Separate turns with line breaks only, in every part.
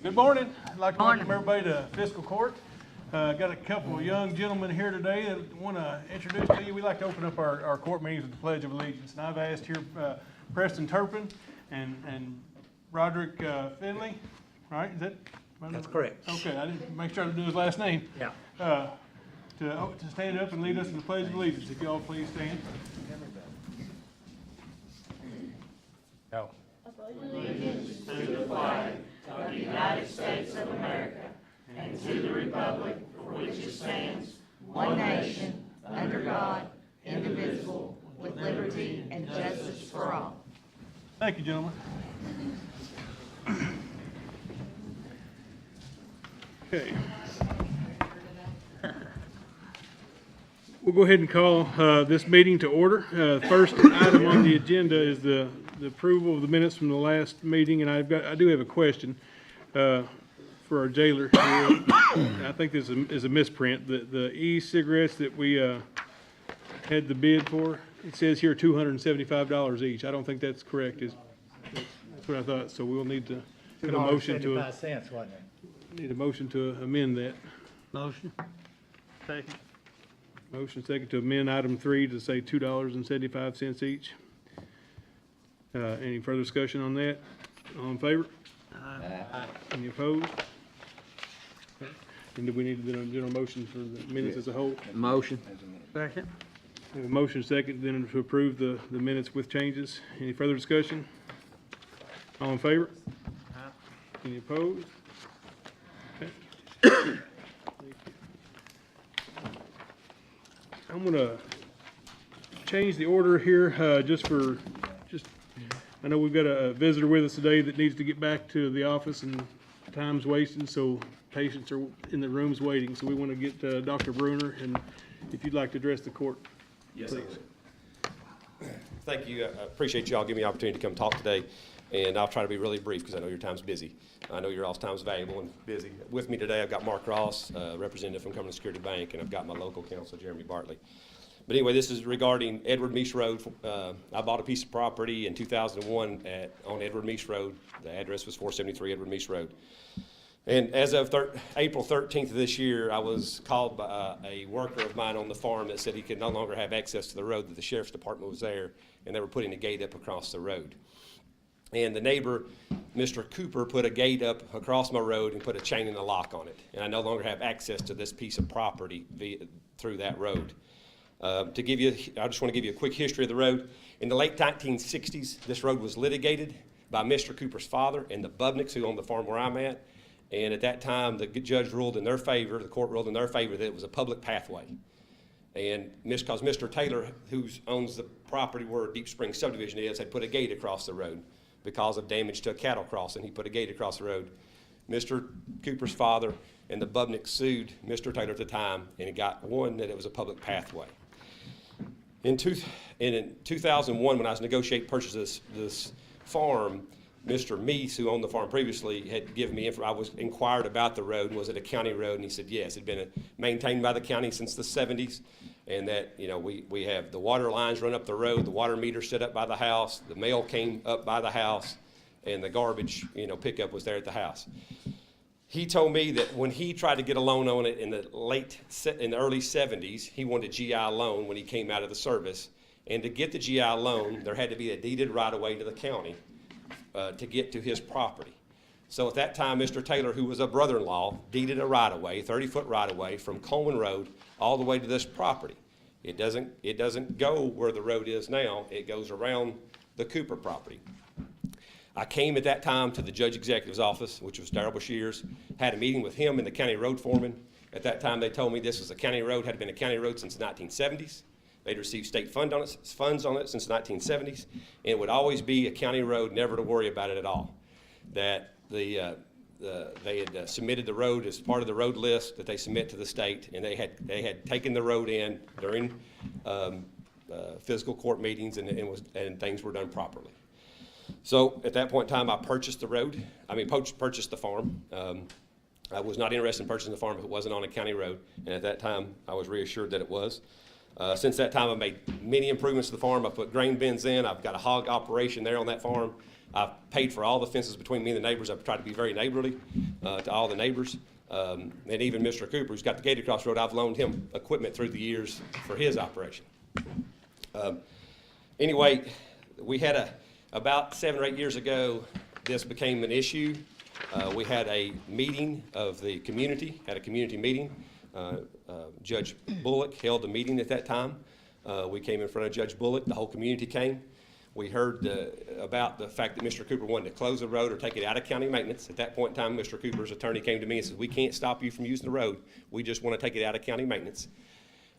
Good morning. I'd like to welcome everybody to Fiscal Court. Got a couple of young gentlemen here today that want to introduce to you. We like to open up our court meetings with the Pledge of Allegiance. And I've asked here Preston Turpin and Roderick Finley, right? Is that?
That's correct.
Okay, I didn't make sure to do his last name.
Yeah.
To stand up and lead us in the Pledge of Allegiance. If you all please stand.
No.
Allegiance to the flag of the United States of America and to the republic for which it stands, one nation, under God, indivisible, with liberty and justice for all.
Thank you, gentlemen. Okay. We'll go ahead and call this meeting to order. First item on the agenda is the approval of the minutes from the last meeting, and I do have a question for our jailer. I think this is a misprint. The e-cigarettes that we had the bid for, it says here $275 each. I don't think that's correct. That's what I thought. So we'll need to get a motion to
$2.75, wasn't it?
need a motion to amend that.
Motion.
Second. Motion second to amend item 3 to say $2.75 each. Any further discussion on that? All in favor?
Aye.
Any opposed? Okay. And do we need to do a general motion for the minutes as a whole?
Motion.
Second. We have a motion second then to approve the minutes with changes. Any further discussion? All in favor? Any opposed? Okay. Thank you. I'm gonna change the order here, I know we've got a visitor with us today that needs to get back to the office and time's wasting, so patients are in the rooms waiting. So we want to get Dr. Bruner, and if you'd like to address the court,
yes,
please.
Thank you. I appreciate you all giving me the opportunity to come talk today, and I'll try to be really brief because I know your time's busy. I know your all's time's valuable and busy. With me today, I've got Mark Ross, representative from Cumberland Security Bank, and I've got my local counsel, Jeremy Bartley. But anyway, this is regarding Edward Meese Road. I bought a piece of property in 2001 on Edward Meese Road. The address was 473 Edward Meese Road. And as of April 13th of this year, I was called by a worker of mine on the farm that said he could no longer have access to the road, that the sheriff's department was there, and they were putting a gate up across the road. And the neighbor, Mr. Cooper, put a gate up across my road and put a chain and a lock on it. And I no longer have access to this piece of property through that road. I just want to give you a quick history of the road. In the late 1960s, this road was litigated by Mr. Cooper's father and the Bubnicks, who owned the farm where I'm at. And at that time, the judge ruled in their favor, the court ruled in their favor, that it was a public pathway. And because Mr. Taylor, who owns the property where Deep Spring subdivision is, had put a gate across the road because of damage to a cattle crossing. He put a gate across the road. Mr. Cooper's father and the Bubnicks sued Mr. Taylor at the time, and it got one that it was a public pathway. In 2001, when I was negotiating purchase of this farm, Mr. Meese, who owned the farm previously, had given me info. I was inquired about the road, was it a county road? And he said yes, it had been maintained by the county since the 70s, and that we have the water lines run up the road, the water meter set up by the house, the mail came up by the house, and the garbage pickup was there at the house. He told me that when he tried to get a loan on it in the early 70s, he wanted a GI loan when he came out of the service. And to get the GI loan, there had to be a deeded right-of-way to the county to get to his property. So at that time, Mr. Taylor, who was a brother-in-law, deeded a right-of-way, 30-foot right-of-way from Coleman Road all the way to this property. It doesn't go where the road is now. It goes around the Cooper property. I came at that time to the judge executive's office, which was Darrell Bashir's, had a meeting with him and the county road foreman. At that time, they told me this was a county road, had been a county road since the 1970s. They'd received state funds on it since the 1970s, and it would always be a county road, never to worry about it at all. That they had submitted the road as part of the road list that they submit to the state, and they had taken the road in during fiscal court meetings, and things were done properly. So at that point in time, I purchased the farm. I was not interested in purchasing the farm if it wasn't on a county road, and at that time, I was reassured that it was. Since that time, I've made many improvements to the farm. I've put grain bins in. I've got a hog operation there on that farm. I've paid for all the fences between me and the neighbors. I've tried to be very neighborly. to all the neighbors. And even Mr. Cooper, who's got the gate across the road, I've loaned him equipment through the years for his operation. Anyway, we had about 7 or 8 years ago, this became an issue. We had a meeting of the community, had a community meeting. Judge Bullock held a meeting at that time. We came in front of Judge Bullock, the whole community came. We heard about the fact that Mr. Cooper wanted to close the road or take it out of county maintenance. At that point in time, Mr. Cooper's attorney came to me and said, we can't stop you from using the road. We just want to take it out of county maintenance.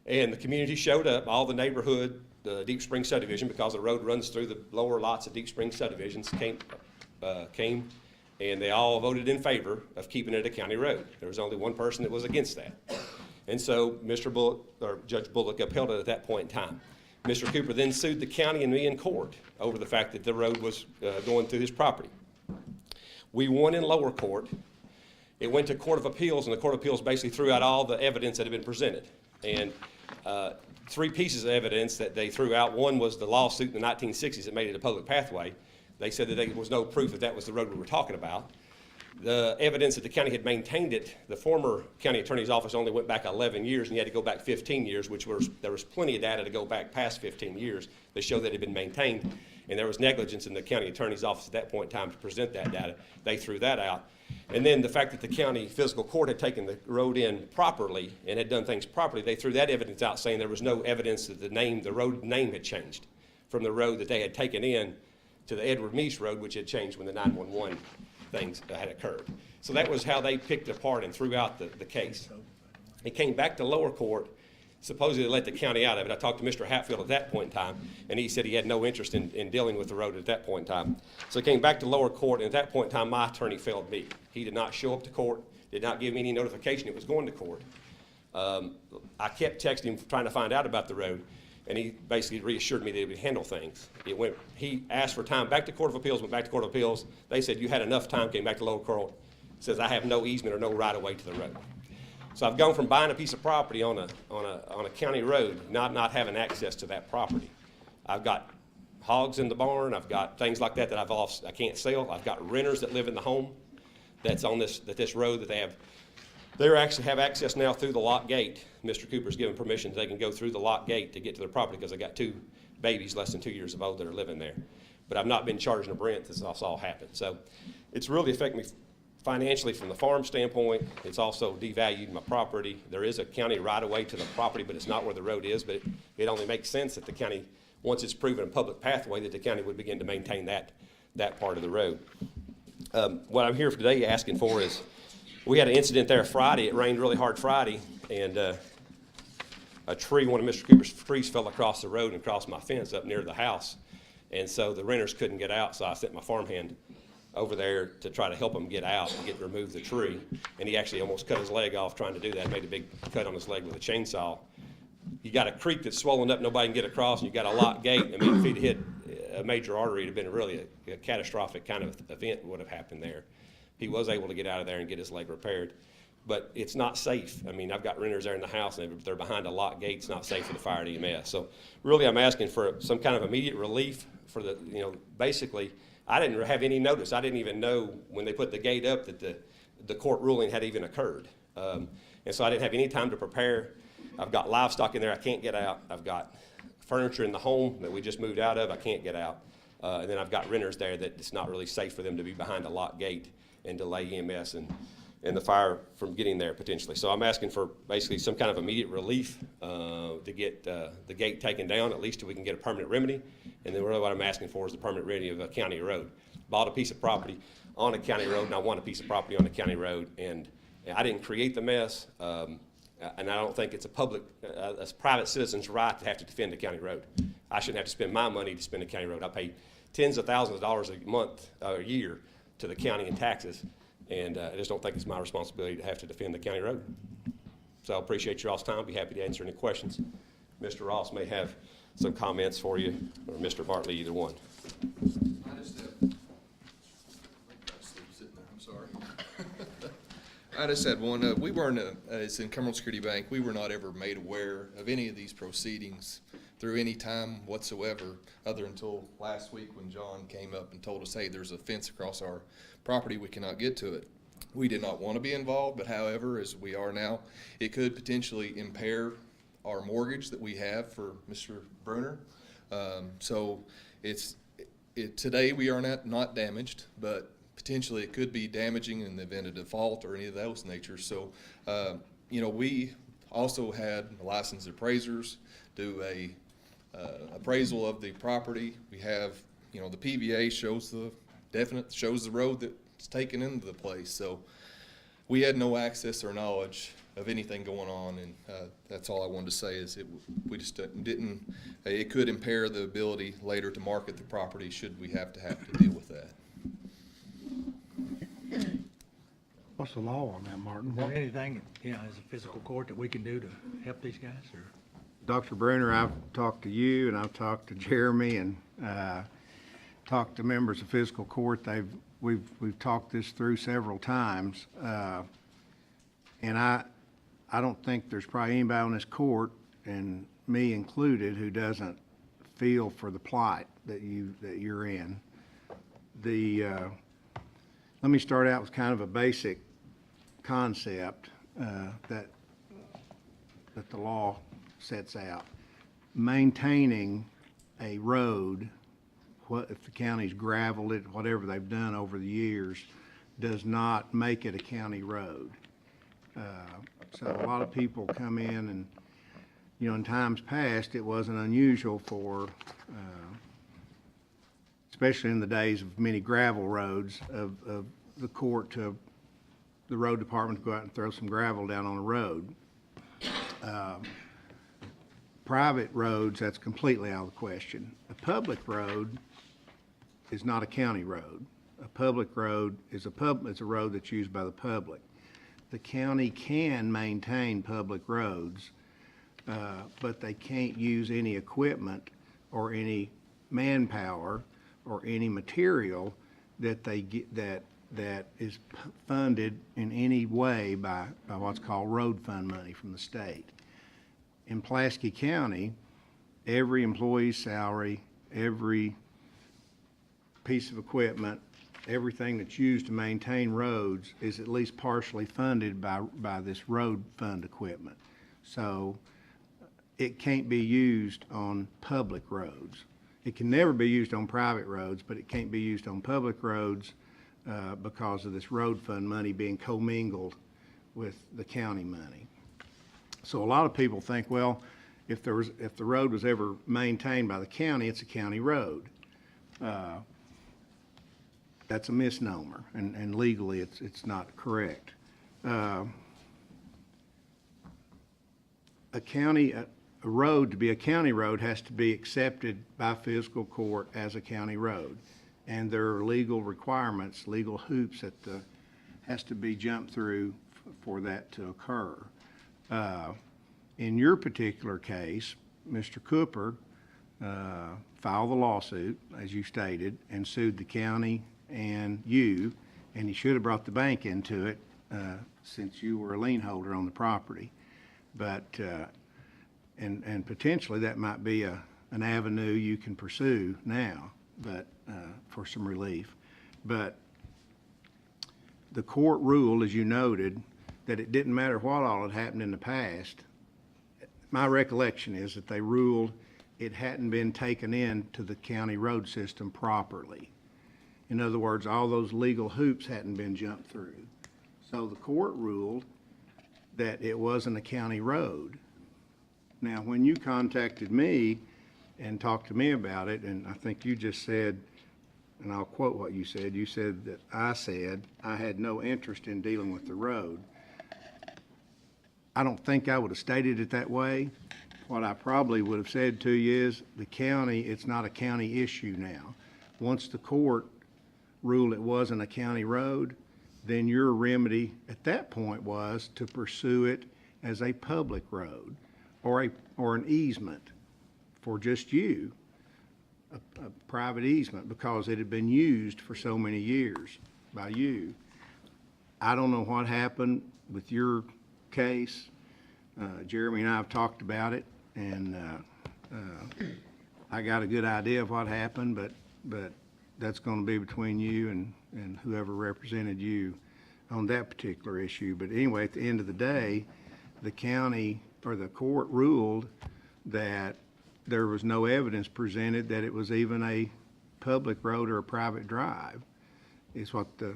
And the community showed up, all the neighborhood, the Deep Spring subdivision, because the road runs through the lower lots of Deep Spring subdivisions, came, and they all voted in favor of keeping it a county road. There was only one person that was against that. And so Mr. Bullock, or Judge Bullock, upheld it at that point in time. Mr. Cooper then sued the county and me in court over the fact that the road was going through his property. We won in lower court. It went to Court of Appeals, and the Court of Appeals basically threw out all the evidence that had been presented. And 3 pieces of evidence that they threw out. One was the lawsuit in the 1960s that made it a public pathway. They said that there was no proof that that was the road we were talking about. The evidence that the county had maintained it, the former county attorney's office only went back 11 years, and you had to go back 15 years, there was plenty of data to go back past 15 years that showed that it had been maintained, and there was negligence in the county attorney's office at that point in time to present that data. They threw that out. And then the fact that the county fiscal court had taken the road in properly and had done things properly, they threw that evidence out, saying there was no evidence that the road name had changed from the road that they had taken in to the Edward Meese Road, which had changed when the 911 things had occurred. So that was how they picked it apart and threw out the case. It came back to lower court, supposedly let the county out of it. I talked to Mr. Hatfield at that point in time, and he said he had no interest in dealing with the road at that point in time. So it came back to lower court, and at that point in time, my attorney failed me. He did not show up to court, did not give me any notification it was going to court. I kept texting him trying to find out about the road, and he basically reassured me that he would handle things. He asked for time back to Court of Appeals, went back to Court of Appeals. They said, you had enough time, came back to lower court. Says, I have no easement or no right of way to the road. So I've gone from buying a piece of property on a county road, not having access to that property. I've got hogs in the barn. I've got things like that I can't sell. I've got renters that live in the home that's on this road that they have. They actually have access now through the lock gate. Mr. Cooper's given permission they can go through the lock gate to get to their property because they got 2 babies less than 2 years old that are living there. But I've not been charging a rent since this all happened. So it's really affected me financially from the farm standpoint. It's also devalued my property. There is a county right-of-way to the property, but it's not where the road is. But it only makes sense that the county, once it's proven a public pathway, that the county would begin to maintain that part of the road. What I'm here for today asking for is, we had an incident there Friday. It rained really hard Friday, and a tree, one of Mr. Cooper's trees, fell across the road and across my fence up near the house. And so the renters couldn't get out, so I sent my farmhand over there to try to help him get out and remove the tree. And he actually almost cut his leg off trying to do that, made a big cut on his leg with a chainsaw. You got a creek that's swollen up, nobody can get across, and you got a locked gate. I mean, if he'd hit a major artery, it'd have been really a catastrophic kind of event would have happened there. He was able to get out of there and get his leg repaired. But it's not safe. I mean, I've got renters there in the house, and they're behind a locked gate. It's not safe for the fire and EMS. So really, I'm asking for some kind of immediate relief for basically, I didn't have any notice. I didn't even know when they put the gate up that the court ruling had even occurred. And so I didn't have any time to prepare. I've got livestock in there I can't get out. I've got furniture in the home that we just moved out of I can't get out. And then I've got renters there that it's not really safe for them to be behind a locked gate and delay EMS and the fire from getting there potentially. So I'm asking for basically some kind of immediate relief to get the gate taken down, at least till we can get a permanent remedy. And then really what I'm asking for is the permanent remedy of a county road. Bought a piece of property on a county road, and I want a piece of property on a county road. And I didn't create the mess, and I don't think it's a private citizen's right to have to defend a county road. I shouldn't have to spend my money to spend a county road. I pay tens of thousands of dollars a year to the county in taxes. And I just don't think it's my responsibility to have to defend the county road. So I appreciate your all's time. I'll be happy to answer any questions. Mr. Ross may have some comments for you, or Mr. Bartley, either one.
I just have, sitting there, I'm sorry. I just had one. We weren't, it's in Cumberland Security Bank, we were not ever made aware of any of these proceedings through any time whatsoever, other until last week when John came up and told us, hey, there's a fence across our property, we cannot get to it. We did not want to be involved, but however, as we are now, it could potentially impair our mortgage that we have for Mr. Bruner. So today we are not damaged, but potentially it could be damaging in the event of default or any of those natures. So, we also had licensed appraisers do a appraisal of the property. We have, the PVA shows the road that's taken into the place. So we had no access or knowledge of anything going on, and that's all I wanted to say is we just didn't, it could impair the ability later to market the property should we have to deal with that.
What's the law on that, Martin? Is there anything, as a fiscal court that we can do to help these guys, or?
Dr. Bruner, I've talked to you and I've talked to Jeremy and talked to members of fiscal court. We've talked this through several times, and I don't think there's probably anybody on this court, and me included, who doesn't feel for the plight that you're in. Let me start out with kind of a basic concept that the law sets out. Maintaining a road, what if the county's gravelled it, whatever they've done over the years, does not make it a county road. So a lot of people come in and, in times past, it wasn't unusual for, especially in the days of many gravel roads, of the court to, the road department to go out and throw some gravel down on the road. Private roads, that's completely out of the question. A public road is not a county road. A public road is a road that's used by the public. The county can maintain public roads, but they can't use any equipment or any manpower or any material that they get that is funded in any way by what's called road fund money from the state. In Pulaski County, every employee's salary, every piece of equipment, everything that's used to maintain roads is at least partially funded by this road fund equipment. So it can't be used on public roads. It can never be used on private roads, but it can't be used on public roads because of this road fund money being commingled with the county money. So a lot of people think, well, if the road was ever maintained by the county, it's a county road. That's a misnomer, and legally it's not correct. A road, to be a county road, has to be accepted by fiscal court as a county road. And there are legal requirements, legal hoops that has to be jumped through for that to occur. In your particular case, Mr. Cooper filed the lawsuit, as you stated, and sued the county and you, and he should have brought the bank into it since you were a lien holder on the property. But, and potentially that might be an avenue you can pursue now, but for some relief. But the court ruled, as you noted, that it didn't matter what all had happened in the past. My recollection is that they ruled it hadn't been taken into the county road system properly. In other words, all those legal hoops hadn't been jumped through. So the court ruled that it wasn't a county road. Now, when you contacted me and talked to me about it, and I think you just said, and I'll quote what you said that I said I had no interest in dealing with the road. I don't think I would have stated it that way. What I probably would have said to you is the county, it's not a county issue now. Once the court ruled it wasn't a county road, then your remedy at that point was to pursue it as a public road or an easement for just you, a private easement, because it had been used for so many years by you. I don't know what happened with your case. Jeremy and I have talked about it, and I got a good idea of what happened, but that's going to be between you and whoever represented you on that particular issue. But anyway, at the end of the day, the county or the court ruled that there was no evidence presented that it was even a public road or a private drive, is what the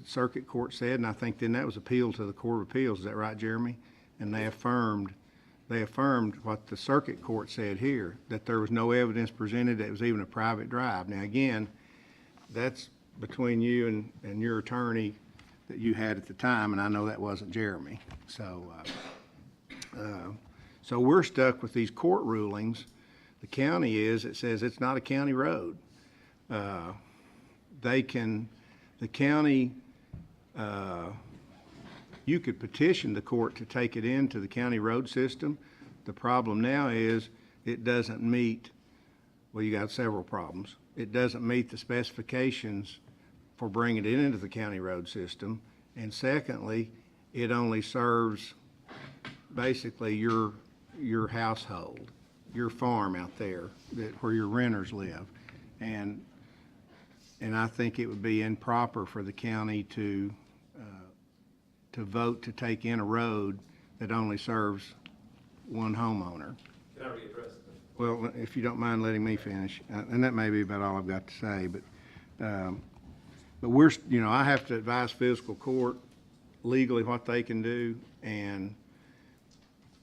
circuit court said, and I think then that was appealed to the Court of Appeals. Is that right, Jeremy? And they affirmed what the circuit court said here, that there was no evidence presented that it was even a private drive. Now, again, that's between you and your attorney that you had at the time, and I know that wasn't Jeremy. So we're stuck with these court rulings. The county it says it's not a county road. You could petition the court to take it into the county road system. The problem now is it doesn't meet, well, you got several problems. It doesn't meet the specifications for bringing it into the county road system. And secondly, it only serves basically your household, your farm out there where your renters live. And I think it would be improper for the county to vote to take in a road that only serves one homeowner.
Can I readdress it?
Well, if you don't mind letting me finish, and that may be about all I've got to say, but we're, I have to advise fiscal court legally what they can do, and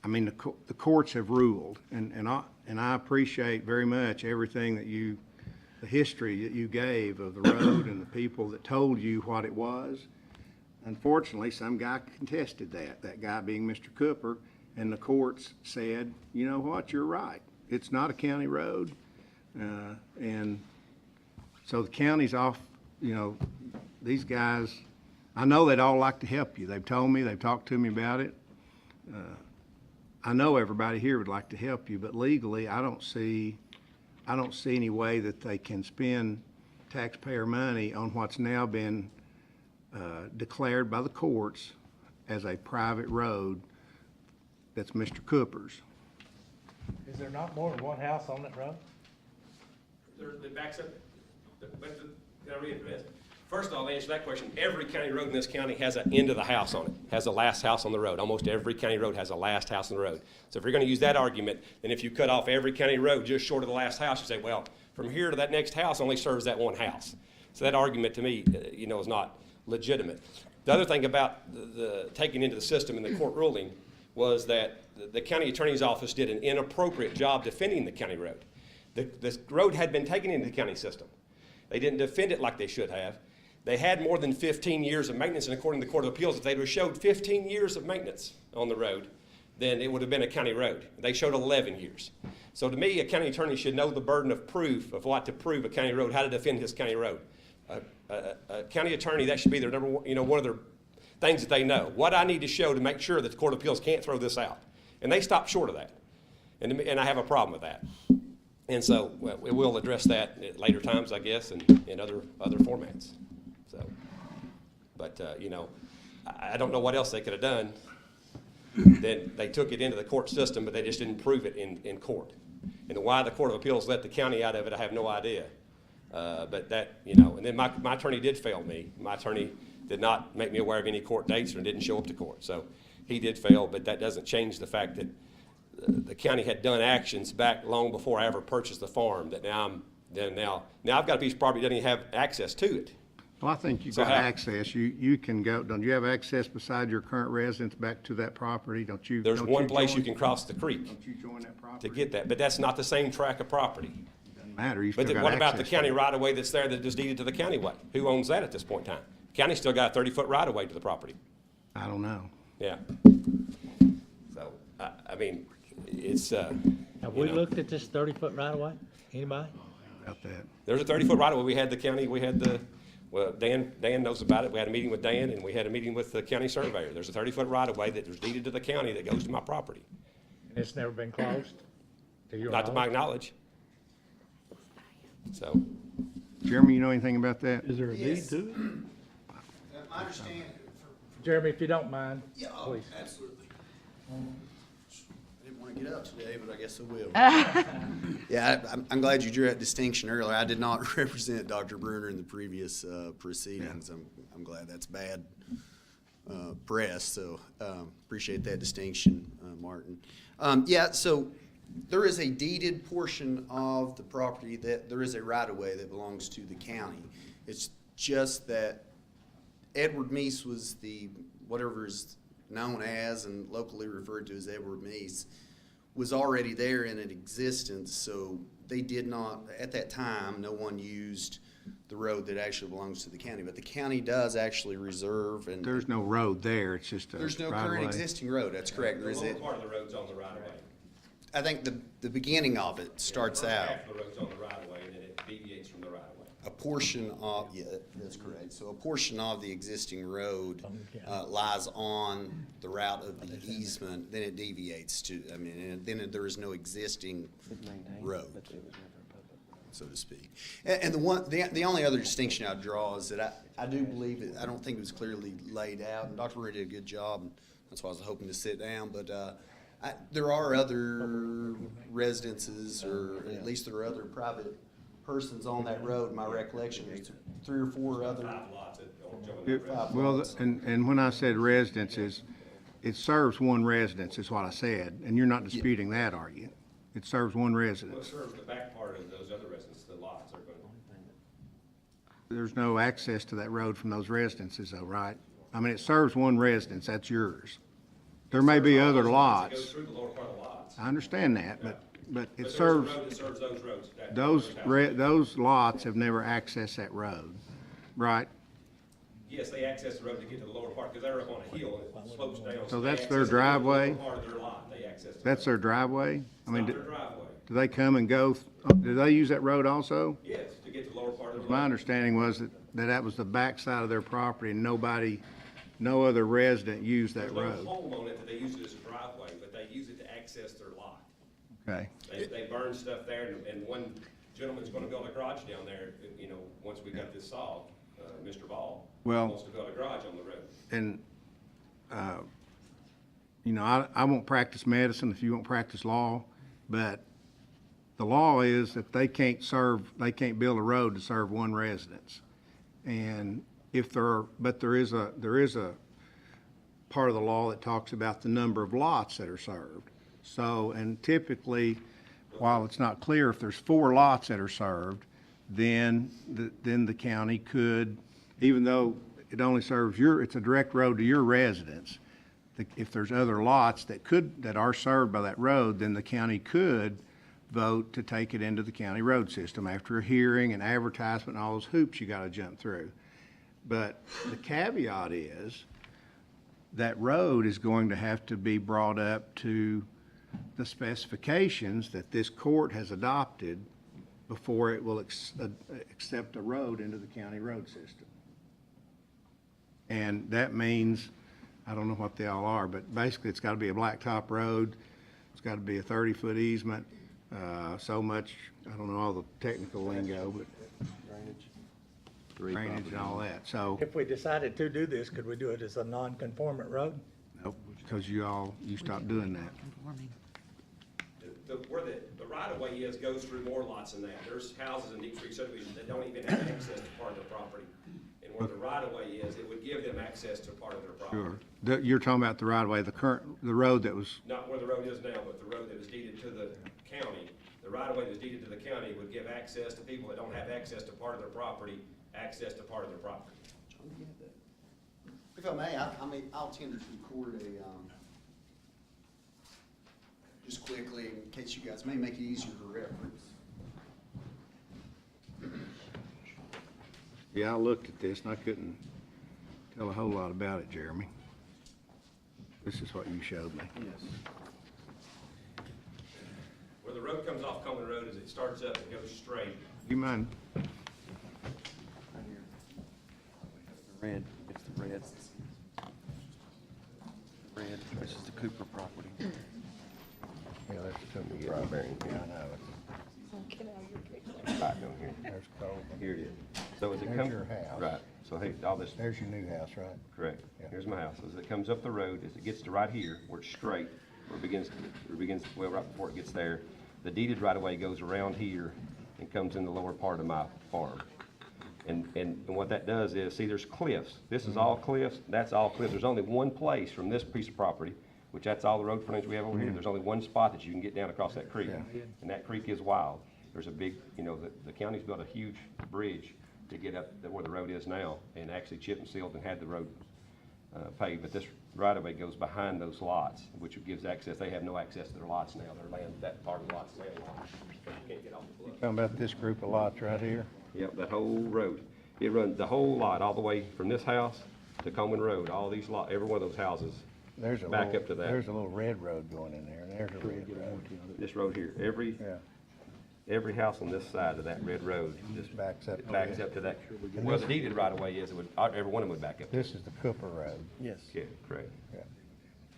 I mean, the courts have ruled, and I appreciate very much everything that the history that you gave of the road and the people that told you what it was. Unfortunately, some guy contested that guy being Mr. Cooper, and the courts said, you know what, you're right. It's not a county road. And so the county's off, these guys, I know they'd all like to help you. They've told me, they've talked to me about it. I know everybody here would like to help you, but legally, I don't see any way that they can spend taxpayer money on what's now been declared by the courts as a private road that's Mr. Cooper's.
Is there not more than one house on that road?
It backs up, can I readdress? First of all, to answer that question, every county road in this county has an end of the house on it, has a last house on the road. Almost every county road has a last house on the road. So if you're going to use that argument, then if you cut off every county road just short of the last house, you say, well, from here to that next house only serves that one house. So that argument to me, is not legitimate. The other thing about the taking into the system in the court ruling was that the county attorney's office did an inappropriate job defending the county road. The road had been taken into the county system. They didn't defend it like they should have. They had more than 15 years of maintenance, and according to the Court of Appeals, if they'd have showed 15 years of maintenance on the road, then it would have been a county road. They showed 11 years. So to me, a county attorney should know the burden of proof of what to prove a county road, how to defend his county road. A county attorney, that should be their number one, one of their things that they know. What I need to show to make sure that the Court of Appeals can't throw this out. And they stopped short of that. And I have a problem with that. And so we'll address that at later times, I guess, and in other formats. So, but, I don't know what else they could have done. Then they took it into the court system, but they just didn't prove it in court. And why the Court of Appeals let the county out of it, I have no idea. But that, and then my attorney did fail me. My attorney did not make me aware of any court dates and didn't show up to court. So he did fail, but that doesn't change the fact that the county had done actions back long before I ever purchased the farm that now I've got a piece of property that doesn't even have access to it.
Well, I think you've
So
got
how-
access. You can go, don't you have access beside your current residence back to that property? Don't you?
There's
don't
one place you
join-
can cross the creek
Don't you join that property?
to get that, but that's not the same tract of property.
Doesn't matter, you
But
still got
what about the
access to
county
it.
right-of-way that's there that is deeded to the county way? Who owns that at this point in time? County's still got a 30-foot right-of-way to the property.
I don't know.
Yeah. So, I mean, it's,
Have we looked at this 30-foot right-of-way? Anybody?
About that.
there's a 30-foot right-of-way. We had the county, well, Dan knows about it. We had a meeting with Dan, and we had a meeting with the county surveyor. There's a 30-foot right-of-way that was deeded to the county that goes to my property.
And it's never been closed? To your
Not to my
knowledge?
knowledge. So,
Jeremy, you know anything about that?
Is there a deed
Yes.
to it?
My understanding,
Jeremy, if you don't mind,
yeah,
please.
absolutely. I didn't want
want to get up today, but I guess I will. Yeah, I'm glad you drew that distinction earlier. I did not represent Dr. Bruner in the previous proceedings. I'm glad that's bad press, so appreciate that distinction, Martin. Yeah, so there is a deeded portion of the property that there is a right-of-way that belongs to the county. It's just that Edward Meese was the, whatever is known as and locally referred to as Edward Meese, was already there in an existence, so they did not, at that time, no one used the road that actually belongs to the county, but the county does actually reserve and.
There's no road there, it's just a
There's no
right-of-way.
current existing road, that's correct.
The
There is
lower
it,
part of the road's on the right of way.
I think the beginning of it starts out.
Half the road's on the right of way, and then it deviates from the right of way.
A portion of, yeah, that's correct. So a portion of the existing road lies on the route of the easement, then it deviates to, I mean, and then there is no existing road, so to speak. And the only other distinction I'd draw is that I do believe, I don't think it was clearly laid out, and Dr. Murray did a good job, and that's why I was hoping to sit down, but there are other residences, or at least there are other private persons on that road. My recollection is 3 or 4 other.
5 lots that don't join that road.
Well, and when I said residences, it serves one residence, is what I said, and you're not disputing that, are you? It serves one
Well, it
residence.
serves the back part of those other residents, the lots are going to.
There's no access to that road from those residences though, right? I mean, it serves one residence, that's yours. There may be other
It goes
lots.
through the lower part of the lots.
I understand that, but
But
it
there's a
serves,
road that serves those roads. Those houses.
those lots have never accessed that road, right?
Yes, they access the road to get to the lower part, because they're up on a hill and it slopes down.
So
they
that's
access
their
the
driveway?
lower part of their lot, they access. the
That's
road.
their driveway? I
It's
mean,
not their driveway.
do they come and go, do they use that road also?
Yes, to get to the lower part of the road.
My understanding was that was the backside of their property and no other resident used that
There's
road.
no home on it that they use it as a driveway, but they use it to access their lot.
Okay.
They burn stuff there, and one gentleman's gonna build a garage down there, you know, once we got this solved, Mr. Ball.
Well-
Wants to build a garage on the road.
And, you know, I won't practice medicine if you won't practice law, but the law is that they can't build a road to serve one residence. And there is a part of the law that talks about the number of lots that are served. So, and typically, while it's not clear if there's 4 lots that are served, then the county could, even though it only serves it's a direct road to your residence, if there's other lots that are served by that road, then the county could vote to take it into the county road system after a hearing and advertisement and all those hoops you gotta jump through. But the caveat is that road is going to have to be brought up to the specifications that this court has adopted before it will accept a road into the county road system. And that means, I don't know what they all are, but basically it's gotta be a blacktop road, it's gotta be a 30-foot easement, so much, I don't know all the technical lingo, but drainage and all that, so,
If we decided to do this, could we do it as a non-conformant road?
nope, because you stopped doing that.
Where the right of way is goes through more lots than that. There's houses in Deep Creek subdivision that don't even have access to part of their property. And where the right of way is, it would give them access to part of their property.
Sure. You're talking about the right of way, the road that was,
Not where the road is now, but the road that is deeded to the county. The right of way that's deeded to the county would give access to people that don't have access to part of their property, access to part of their property.
If I may, I'll tender to the court just quickly, in case you guys may make it easier to reference.
yeah, I looked at this and I couldn't tell a whole lot about it, Jeremy. This is what you showed me.
Yes.
Where the road comes off Coleman Road is it starts up and goes straight.
You mind?
Red, it's the red. Red, this is the Cooper property.
Yeah, that's something to get.
Strawberry.
Yeah, I know.
Right down here.
There's Cole.
Here it is. So as it
There's
comes.
your house.
Right, so hey, all this,
There's your new house, right?
correct.
Yeah.
Here's my house. As it comes up the road, as it gets to right here, where it's straight,
where it begins, well, right before it gets there. The deeded right-of-way goes around here and comes in the lower part of my farm. And what that does is, see, there's cliffs. This is all cliffs, that's all cliffs. There's only one place from this piece of property, which that's all the road frontage we have over here. There's only one spot that you can get down across that creek. And that creek is wild. There's a big, you know, the county's built a huge bridge to get up where the road is now, and actually chip and sealed and had the road paved. But this right-of-way goes behind those lots, which gives access. They have no access to their lots now. Their land, that part of the lot's landlocked. So you can't get off the bluff.
Talking about this group of lots right here?
Yep, that whole road. It runs the whole lot, all the way from this house to Coleman Road. All these lots, every one of those houses,
There's a
back
little,
up to that.
There's a little red road going in there, and there's a red road.
This road here,
Yeah.
every house on this side of that red road just
Backs up.
backs up to that. Well, the deeded right-of-way is, it would, every one of them would back up.
This is the Cooper Road.
Yes.
Yeah, correct.
Yeah.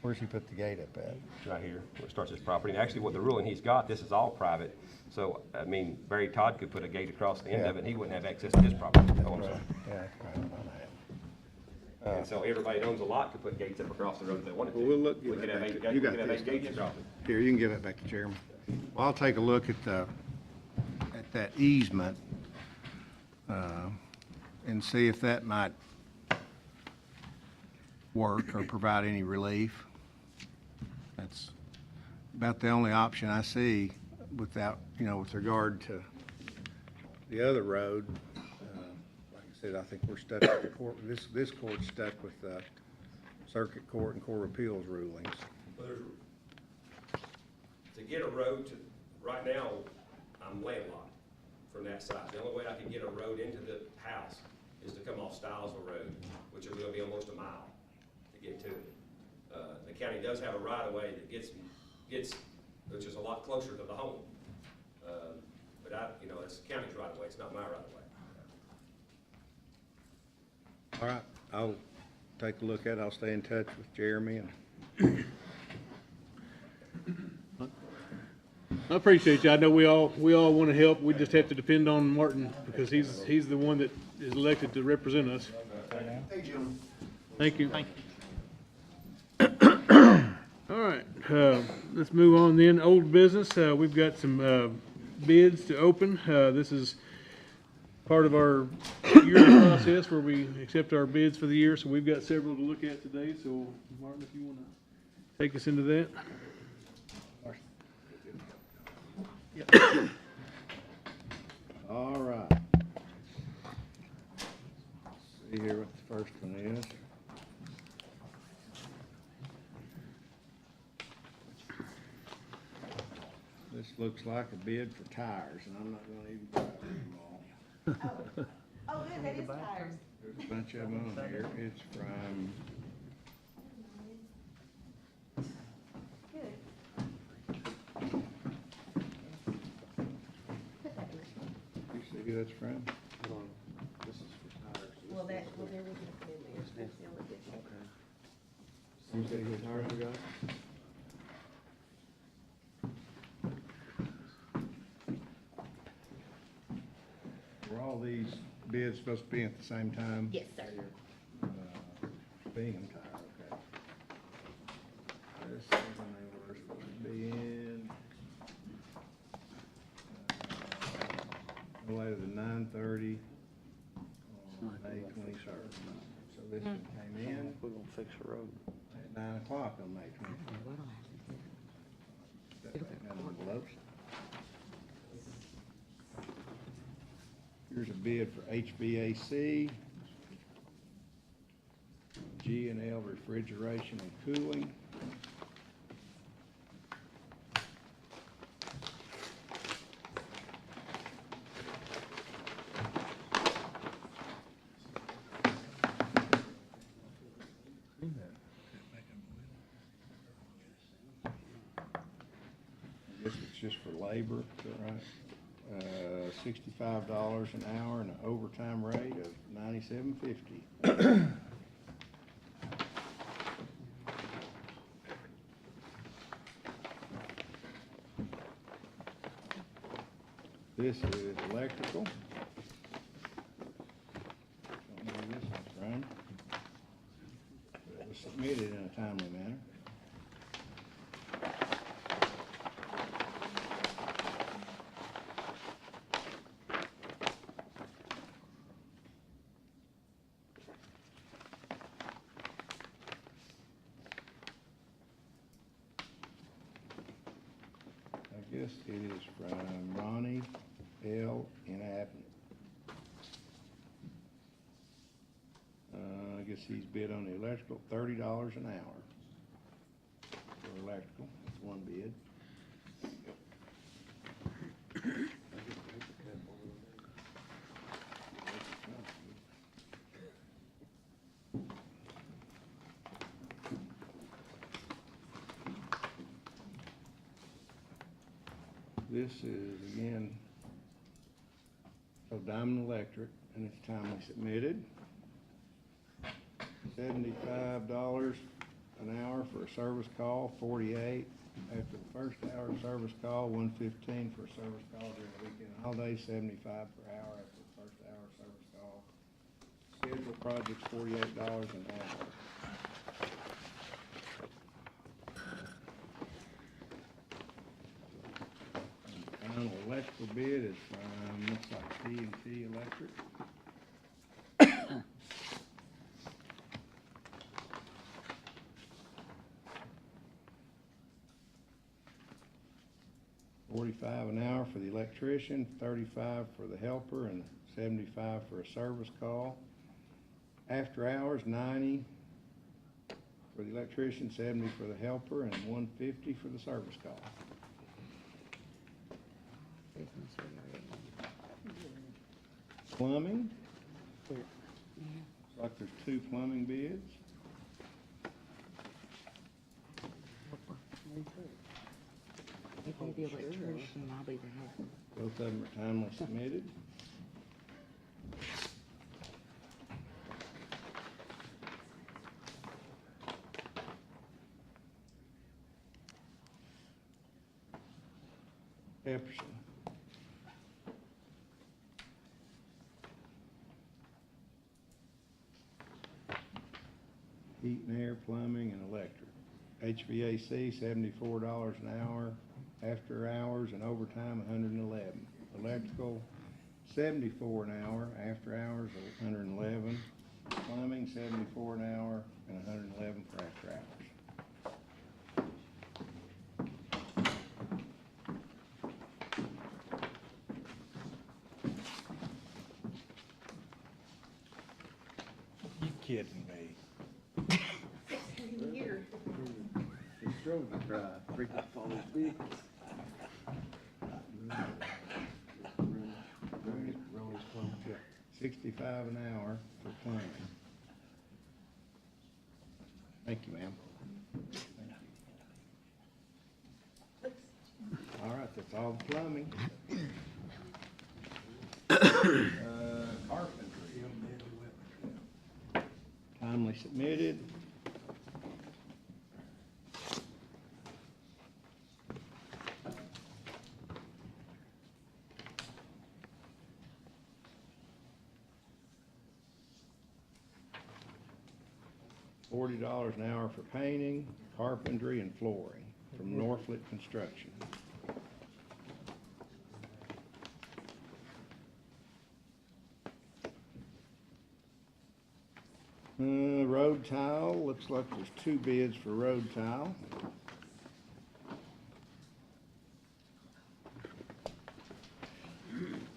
Where's he put the gate up at?
Right here, where it starts his property. And actually, what the ruling he's got, this is all private. So, I mean, Barry Todd could put a gate across the end of it, and he wouldn't have access to his property. Oh, I'm sorry.
Yeah, that's right on that.
And so everybody that owns a lot could put gates up across the road if they wanted to.
Well, we'll look-
We could have
give
eight,
that back to-
we
you
could
got
have eight
this.
gates across it.
Here, you can give it back to Chairman. Well, I'll take a look at that easement, and see if that might work or provide any relief. That's about the only option I see without, you know, with regard to the other road. Like I said, I think we're stuck with the court, this court's stuck with the circuit court and court of appeals rulings.
Well, to get a road to, right now, I'm landlocked from that side. The only way I can get a road into the house is to come off Stilesville Road, which is gonna be almost a mile to get to it. The county does have a right-of-way that gets, which is a lot closer to the home. But you know, it's the county's right-of-way, it's not my right-of-way.
All right, I'll take a look at it. I'll stay in touch with Jeremy and
I appreciate you. I know we all want to help. We just have to depend on Martin because he's the one that is elected to represent us.
Hey, gentlemen.
Thank you. All right, let's move on then. Old business, we've got some bids to open. This is part of our yearly process where we accept our bids for the year, so we've got several to look at today. So, Martin, if you want to take us into that.
all right. See here what the first one is. This looks like a bid for tires, and I'm not gonna even drive them all.
Oh, good, that is tires.
There's a bunch of them on here. It's from, you see who that's from?
Well, there we can put in there. That's the only good thing.
You see who tires we got? Were all these bids supposed to be at the same time?
Yes, sir.
Bingham Tire, okay. This is when they were supposed to be in. No later than 9:30 on May 21st. So this one came in. We're gonna fix the road. At 9 o'clock on May 21st. That back down the envelopes. Here's a bid for HVAC, G&L refrigeration and cooling. I guess it's just for labor, is that right? $65 an hour and an overtime rate of $97.50. This is electrical. Don't know who this is from. But it was submitted in a timely manner. this. It is from Ronnie L. in Abney. I guess he's bid on the electrical, $30 an hour for electrical. That's one bid. This is, again, of Diamond Electric, and it's timely submitted. $75 an hour for a service call, 48 after the first hour of service call, 115 for a service call during the weekend and holiday, 75 per hour after the first hour of service call. Scheduled projects, $48 an hour. Final electrical bid is from, looks like T&T Electric. $45 an hour for the electrician, $35 for the helper, and $75 for a service call. After hours, $90 for the electrician, $70 for the helper, and $150 for the service call. Plumbing. Looks like there's 2 plumbing bids.
If you're the electrician, I'll be the helper.
Both of them are timely submitted. Epperson. Heat and air, plumbing, and electric. HVAC, $74 an hour. After hours and overtime, $111. Electrical, $74 an hour. After hours, $111. Plumbing, $74 an hour, and $111 for after hours.
You kidding me?
He drove the drive. Freaking follow big. $65 an hour for plumbing. Thank you, ma'am. All right, that's all the plumbing. Carpentry. Timely submitted. $40 an hour for painting, carpentry, and flooring from Norflit Construction. Road tile, looks like there's 2 bids for road tile.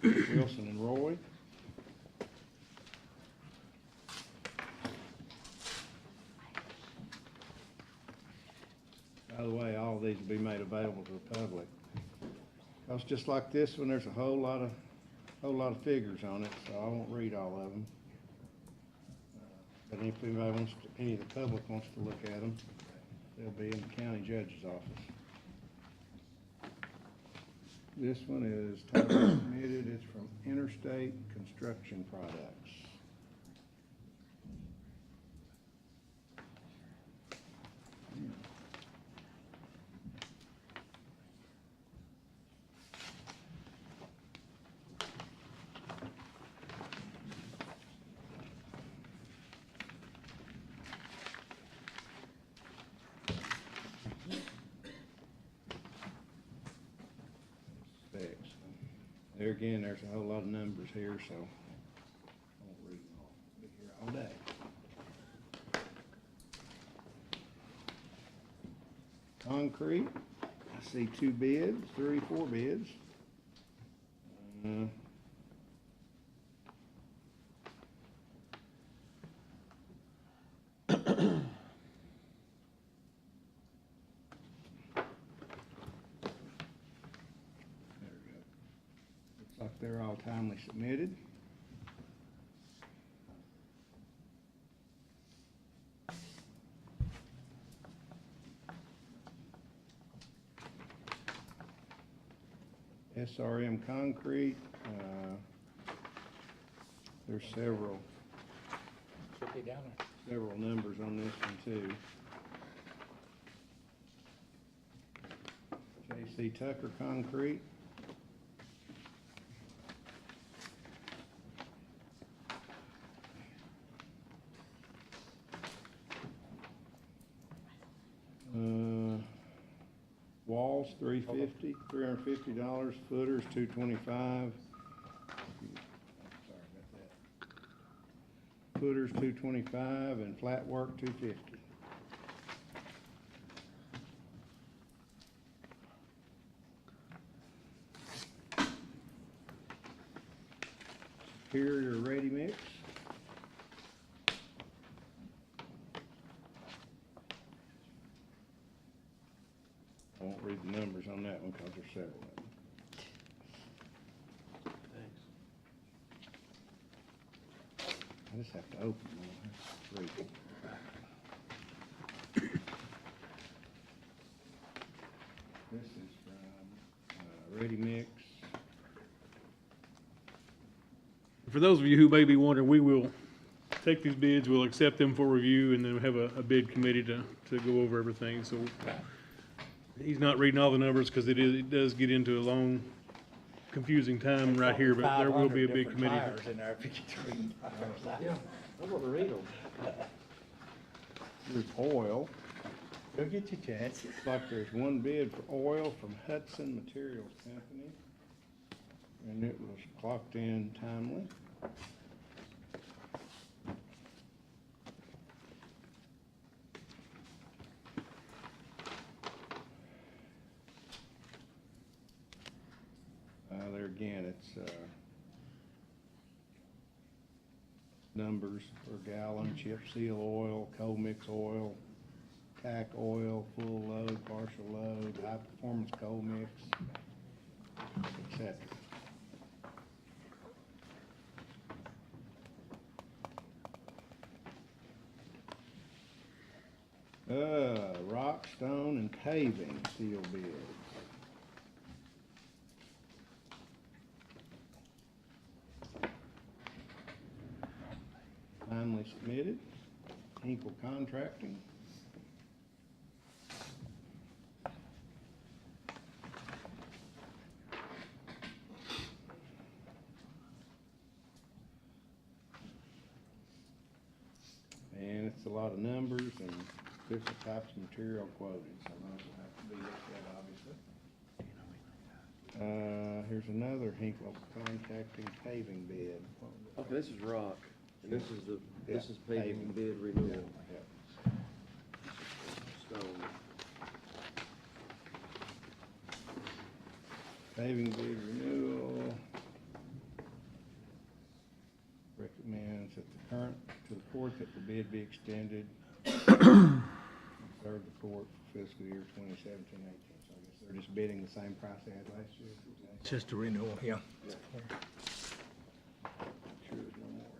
Wilson and Roy. By the way, all of these will be made available to the public. Because just like this one, there's a whole lot of figures on it, so I won't read all of them. But if anybody wants to, any of the public wants to look at them, they'll be in the county judge's office. This one is totally submitted. It's from Interstate Construction Products. Specs. There again, there's a whole lot of numbers here, so I won't read them all. I'll be here all day. Concrete, see 2 bids, 4 bids. Looks like they're all timely submitted. SRM Concrete, there's several numbers on this one too. J.C. Tucker Concrete. Walls, $350, footers, $225. Footers, $225, and flat work, $250. Superior Ready Mix. I won't read the numbers on that one because there's several of them. I just have to open them. I have to read them. This is from Ready Mix.
For those of you who may be wondering, we will take these bids, we'll accept them for review, and then we'll have a bid committee to go over everything. So he's not reading all the numbers because it does get into a long, confusing time right here, but there will be a big committee.
I'm gonna read them.
There's oil.
Go get your chance.
Looks like there's one bid for oil from Hudson Materials Company. And it was clocked in timely. There again, it's numbers per gallon, chip seal oil, coal mix oil, tack oil, full load, partial load, high performance coal mix, etc. Rock, stone, and paving steel bids. Timely submitted. Hinkle Contracting. And it's a lot of numbers and different types of material quoted, so those will have to be looked at, obviously. Here's another Hinkle Contracting paving bid.
Okay, this is rock, and this is
Yeah,
paving bid renewal.
Yeah.
Stone.
Paving bid renewal. Recommends that to the court that the bid be extended. Serve the court for fiscal year 2017-18. So I guess they're just bidding the same price they had last year.
It's just a renewal, yeah.
Sure there's no more in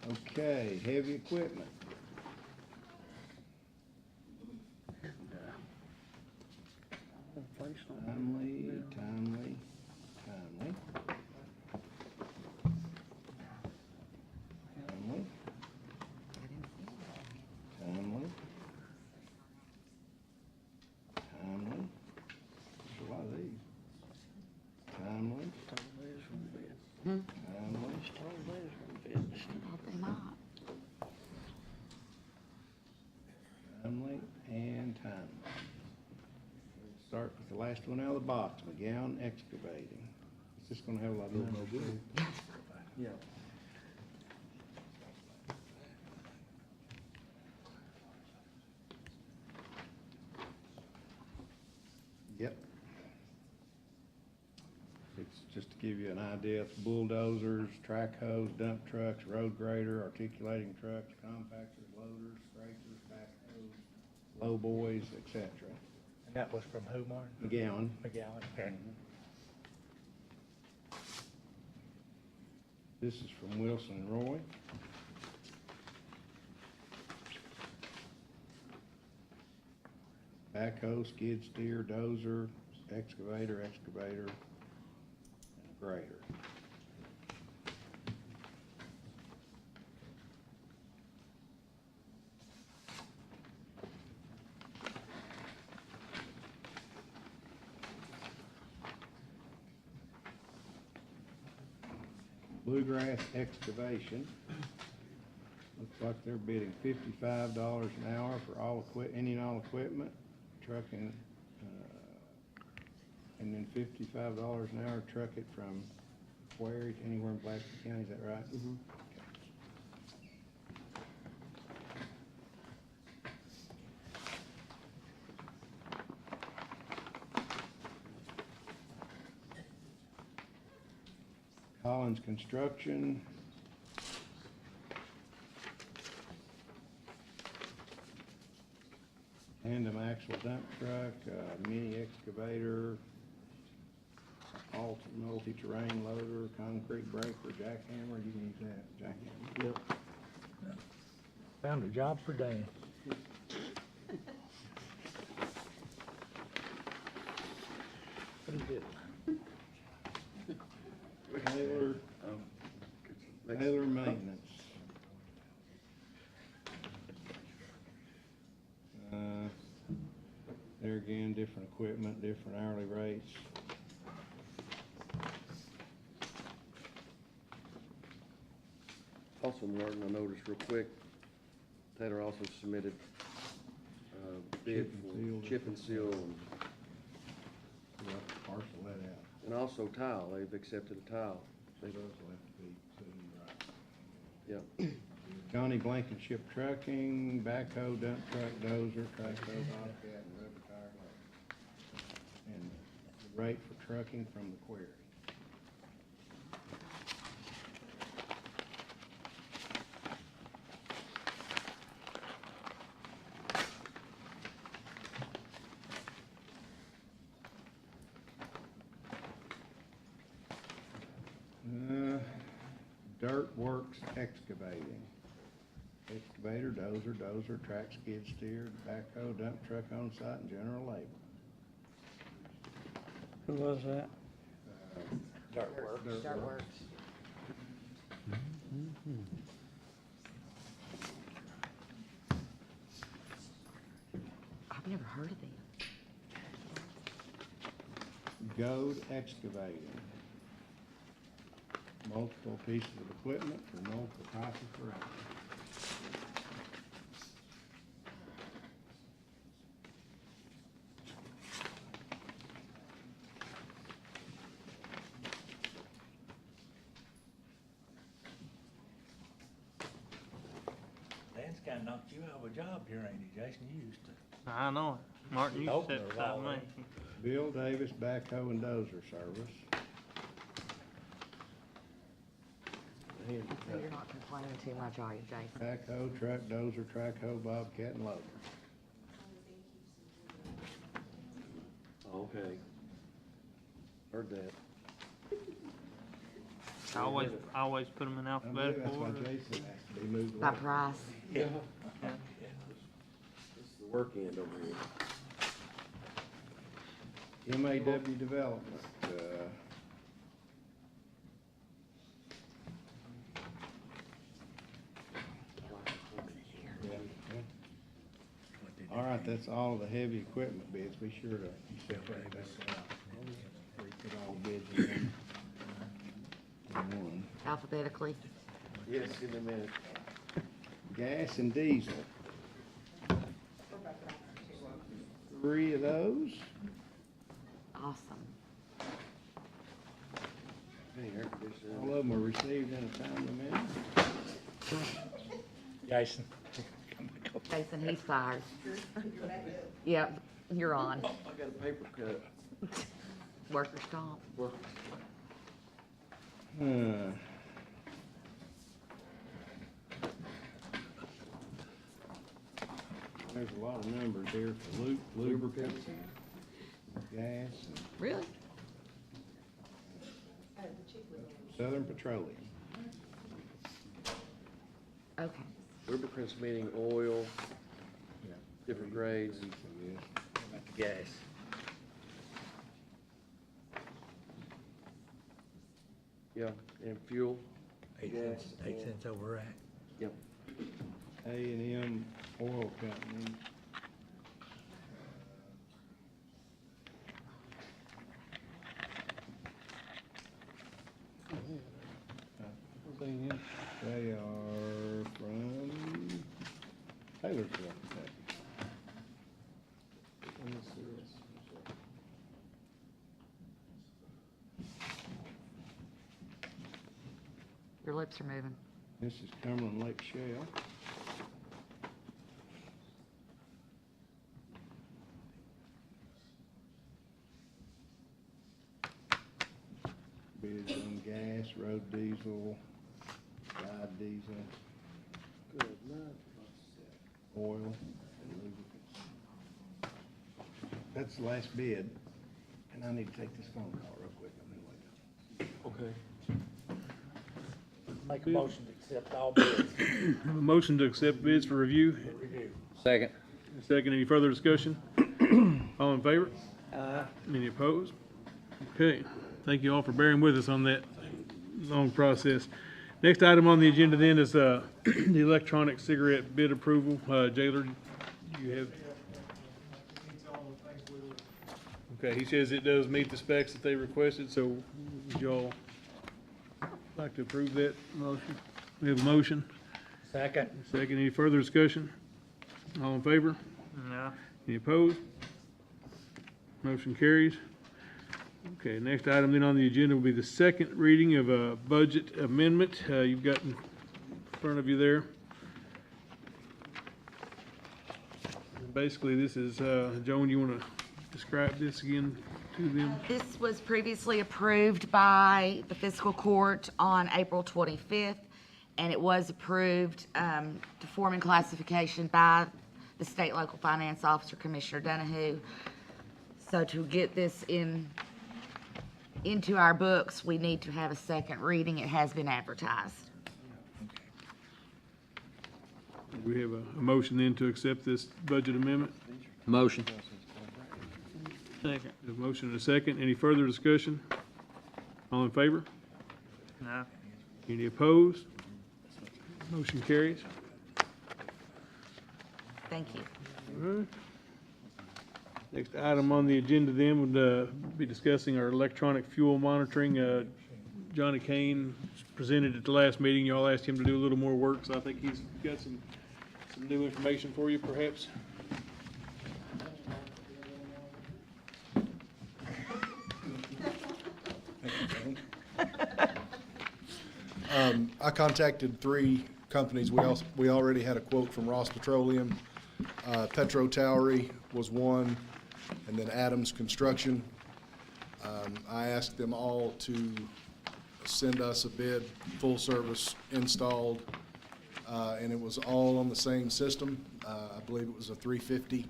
there. Okay, heavy equipment. Timely, timely, timely. Timely. Timely. Timely. There's a lot of these. Timely. Timely. Timely and timely. Start with the last one out of the box, McGowan Excavating. It's just gonna have a lot of numbers too.
Yeah.
just to give you an idea, it's bulldozers, track hoes, dump trucks, road grader, articulating trucks, compactors, loaders, scrapers, backhoes, low boys, et cetera.
And that was from who, Martin?
McGowan.
McGowan, okay.
This is from Wilson and Roy. Backhoe, skid steer, dozer, excavator, and a grader. Bluegrass excavation. Looks like they're bidding $55 an hour for any and all equipment, trucking, and then $55 an hour, truck it from quarry to anywhere in Pulaski County, is that right? Mm-hmm. Collins Construction. Tandem axle dump truck, mini excavator, multi-terrain loader, concrete breaker, jackhammer, you can use that, jackhammer.
Yep.
Found a job for Dan. What is it?
Taylor Maintenance. There again, different equipment, different hourly rates.
Also, Martin, I noticed real quick, Taylor also submitted bid for chip and seal
We'll have to parcel that out.
and also tile. They've accepted a tile.
Those will have to be put in right.
Yep.
Johnny Blankenship Trucking, backhoe, dump truck, dozer, track hoe, bobcat, and rubber tire loader. And the rate for trucking from the quarry. Dirt Works Excavating. Excavator, dozer, track skid steer, backhoe, dump truck on site, and general labor.
Who was that? Dartworks.
Start works. I've never heard of them.
Goad Excavating. Multiple pieces of equipment for multiple types of terrain.
Dan's kinda knocked you out of a job here, ain't he, Jason? You used to.
I know it. Martin, you
Opener
said
of
that
all
to me.
that.
Bill Davis Backhoe and Dozer Service.
So you're not complaining too much, are you, Jason?
Backhoe, truck, dozer, track hoe, bobcat, and loader.
Okay. Heard that.
I always put them in
I believe
alphabetical
that's why
order.
Jason has to be moved
By
along.
price?
This is the work end over here.
MAW Development, all right, that's all the heavy equipment bids. Be sure to separate those out. Put all the bids in one.
Alphabetically?
Yes, in a minute.
Gas and diesel. 3 of those.
Awesome.
Hey, air conditioner.
All of them were received in a timely manner.
Jason.
Jason, he's fired. Yep, you're on.
I got a paper cut.
Workers' comp.
Work.
There's a lot of numbers here for lubricants and gas and
Really?
Southern Petroleum.
Okay.
Lubricants meaning oil, different grades.
Gas.
Yeah, and fuel.
8 cents over rack.
Yep.
A&M Oil Company. They are from Taylorsville, Kentucky. Let me see this.
Your lips are moving.
This is Cumberland Lake Shale. Bids on gas, road diesel, dyed diesel, oil, and lubricants. That's the last bid, and I need to take this phone call real quick. I'm gonna wait.
Okay.
Make a motion to accept all bids.
Have a motion to accept bids for review.
Second.
Second, any further discussion? All in favor? Any opposed? Okay, thank you all for bearing with us on that long process. Next item on the agenda then is the electronic cigarette bid approval. Jailer, you have? Okay, he says it does meet the specs that they requested, so would y'all like to approve that motion? We have a motion.
Second.
Second, any further discussion? All in favor?
No.
Any opposed? Motion carries. Okay, next item then on the agenda will be the second reading of a budget amendment. You've got in front of you there. Basically, this is, Joan, you want to describe this again to them?
This was previously approved by the fiscal court on April 25th, and it was approved to form and classification by the state local finance officer, Commissioner Donahue. So to get this into our books, we need to have a second reading. It has been advertised.
We have a motion then to accept this budget amendment.
Motion.
Second.
A motion and a second. Any further discussion? All in favor?
No.
Any opposed? Motion carries.
Thank you.
All right. Next item on the agenda then would be discussing our electronic fuel monitoring. Johnny Kane presented at the last meeting. Y'all asked him to do a little more work, so I think he's got some new information for you, perhaps.
I contacted 3 companies. We already had a quote from Ross Petroleum. Petro Towery was one, and then Adams Construction. I asked them all to send us a bid, full service installed, and it was all on the same system. I believe it was a 350,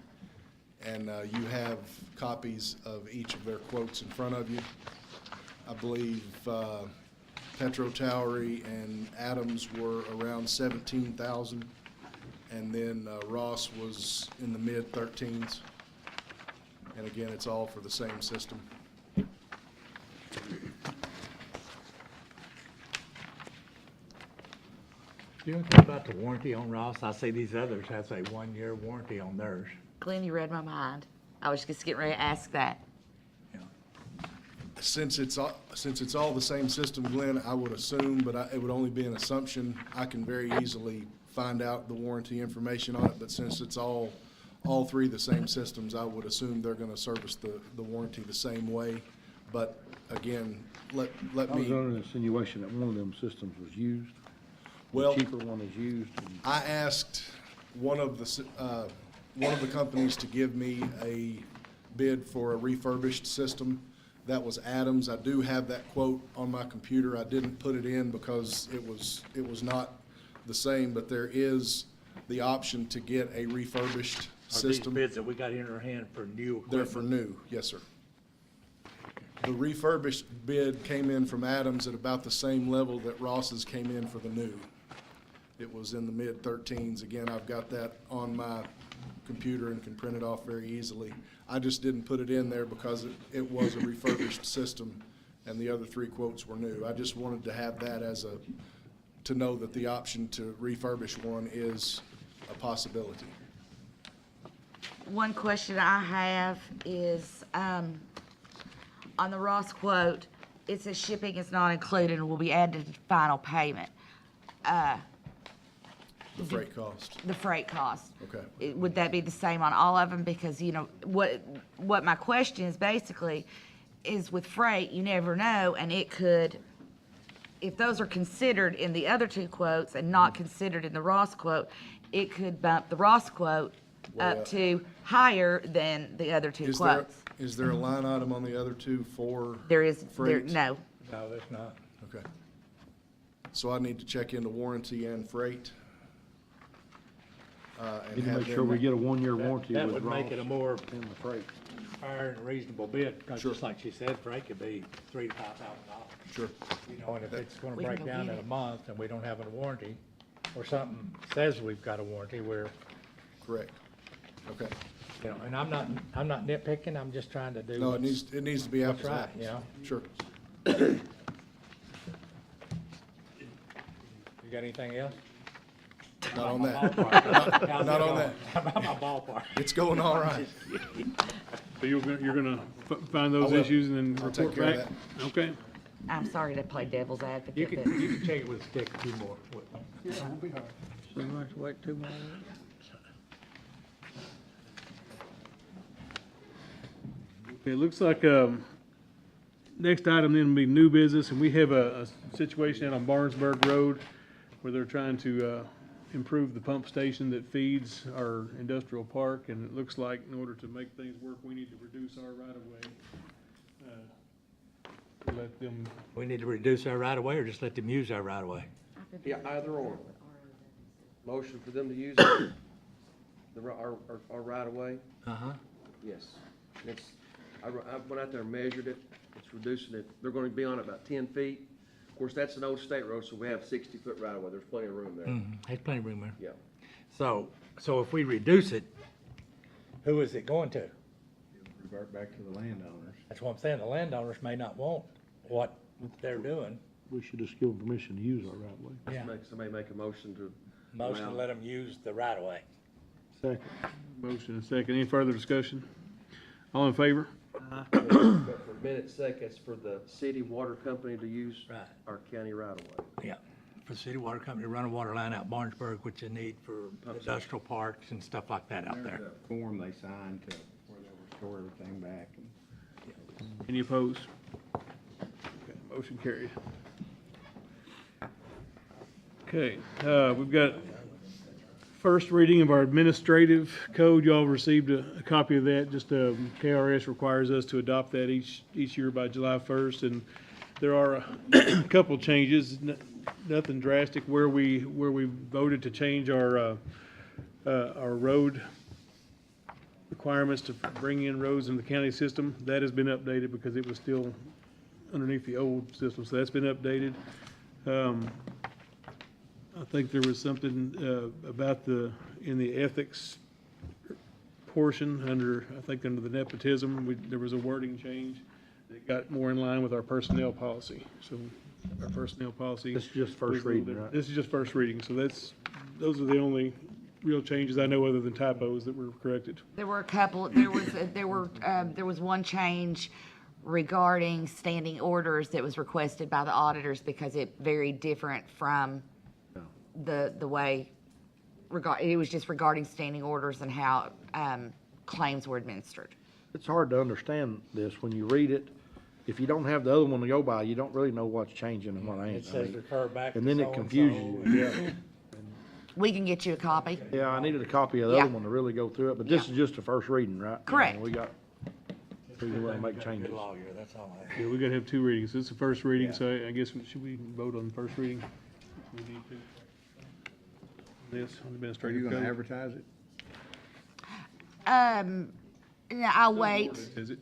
and you have copies of each of their quotes in front of you. I believe Petro Towery and Adams were around 17,000, and then Ross was in the mid-13s. And again, it's all for the same system.
You know anything about the warranty on Ross? I see these others have a 1-year warranty on theirs.
Glenn, you read my mind. I was just getting ready to ask that.
Since it's all the same system, Glenn, I would assume, but it would only be an assumption. I can very easily find out the warranty information on it, but since it's all 3 the same systems, I would assume they're gonna service the warranty the same way. But again, let
I was
me,
under the insinuation that one of them systems was used.
well,
The cheaper one is used.
I asked one of the companies to give me a bid for a refurbished system. That was Adams. I do have that quote on my computer. I didn't put it in because it was not the same, but there is the option to get a refurbished
Are these
system.
bids that we got in our hand for new equipment?
They're for new, yes, sir. The refurbished bid came in from Adams at about the same level that Ross's came in for the new. It was in the mid-13s. Again, I've got that on my computer and can print it off very easily. I just didn't put it in there because it was a refurbished system and the other three quotes were new. I just wanted to have that to know that the option to refurbish one is a possibility.
One question I have is, on the Ross quote, it says shipping is not included and will be added to final payment.
The freight cost.
The freight cost.
Okay.
Would that be the same on all of them? Because, you know, what my question is basically is with freight, you never know, and it could, if those are considered in the other two quotes and not considered in the Ross quote, it could bump the Ross quote
Way
up
up.
to higher than the other two quotes.
Is there a line item on the other two for
There is,
freight?
no.
No, there's not.
Okay. So I need to check into warranty and freight. And
Need to
have
make sure
them-
we get a 1-year warranty
That
with
would make it a
Ross
more
and the freight.
fair and reasonable bid, because
Sure.
just like she said, freight could be $3,000 to $5,000.
Sure.
You know, and if it's gonna
We can
break
go
down
get
in a
it.
month and we don't have a warranty, or something says we've got a warranty, we're,
Correct. Okay.
you know, and I'm not nitpicking, I'm just trying to do.
No,
what's-
it needs to be
what's
apples to
right,
apples.
you know?
Sure.
You got anything else?
Not on that.
How's
Not
it
on
going?
that.
How about my ballpark?
It's going all right.
So you're gonna find those
I will.
issues and then
I'll take
report
care of
back? Okay.
I'm sorry to play devil's
You
advocate,
can,
but
you can check it with a stick a few more.
We might have to wait 2 more weeks.
It looks like, next item then will be new business, and we have a situation out on Barnesburg Road where they're trying to, improve the pump station that feeds our industrial park, and it looks like in order to make things work, we need to reduce our right-of-way. Let them,
We need to reduce our right of way or just let them use our right of way?
Yeah, either or. Motion for them to use it, our right of way?
Uh-huh.
Yes. It's, I went out there and measured it, it's reducing it, they're gonna be on it about 10 feet. Of course, that's an old state road, so we have 60-foot right of way, there's plenty of room there.
There's plenty of room there.
Yeah.
So if we reduce it, who is it going to?
Revert back to the landowners.
That's what I'm saying, the landowners may not want what they're doing.
We should just give them permission to use our right of way.
Yeah.
Somebody make a motion to.
Motion to let them use the right of way.
Second.
motion and second. Any further discussion? All in favor?
But for minutes sake, it's for the city water company to use
Right.
our county right of way.
Yeah. For the city water company to run a water line out Barnesburg, which they need for industrial parks and stuff like that out there.
There's a form they signed to where they restore everything back.
Any opposed? Okay, motion carried. Okay, we've got first reading of our administrative code. Y'all received a copy of that. Just, KRS requires us to adopt that each year by July 1st. And there are a couple changes, nothing drastic, where we voted to change our road requirements to bring in roads in the county system. That has been updated because it was still underneath the old system, so that's been updated. I think there was something about in the ethics portion under the nepotism, there was a wording change that got more in line with our personnel policy. So our personnel policy.
This is just first reading, right?
This is just first reading, so those are the only real changes I know other than typos that were corrected.
there were a couple, there was one change regarding standing orders that was requested by the auditors because it varied different from the way, it was just regarding standing orders and how claims were administered.
It's hard to understand this when you read it. If you don't have the other one to go by, you don't really know what's changing and what ain't.
It says refer back to
And then it
so-and-so.
confuses you. Yeah.
We can get you a copy.
Yeah, I needed a copy of the
Yeah.
other one to really go through it, but this
Yeah.
is just a first reading, right?
Correct.
We got, So you wanna make
Good
changes.
lawyer, that's all I have.
Yeah, we gotta have two readings. This is the first reading, so I guess, should we vote on the first reading? We need to. This, on
Are you
administrative
gonna
code.
advertise it?
No, I'll wait.
Is it?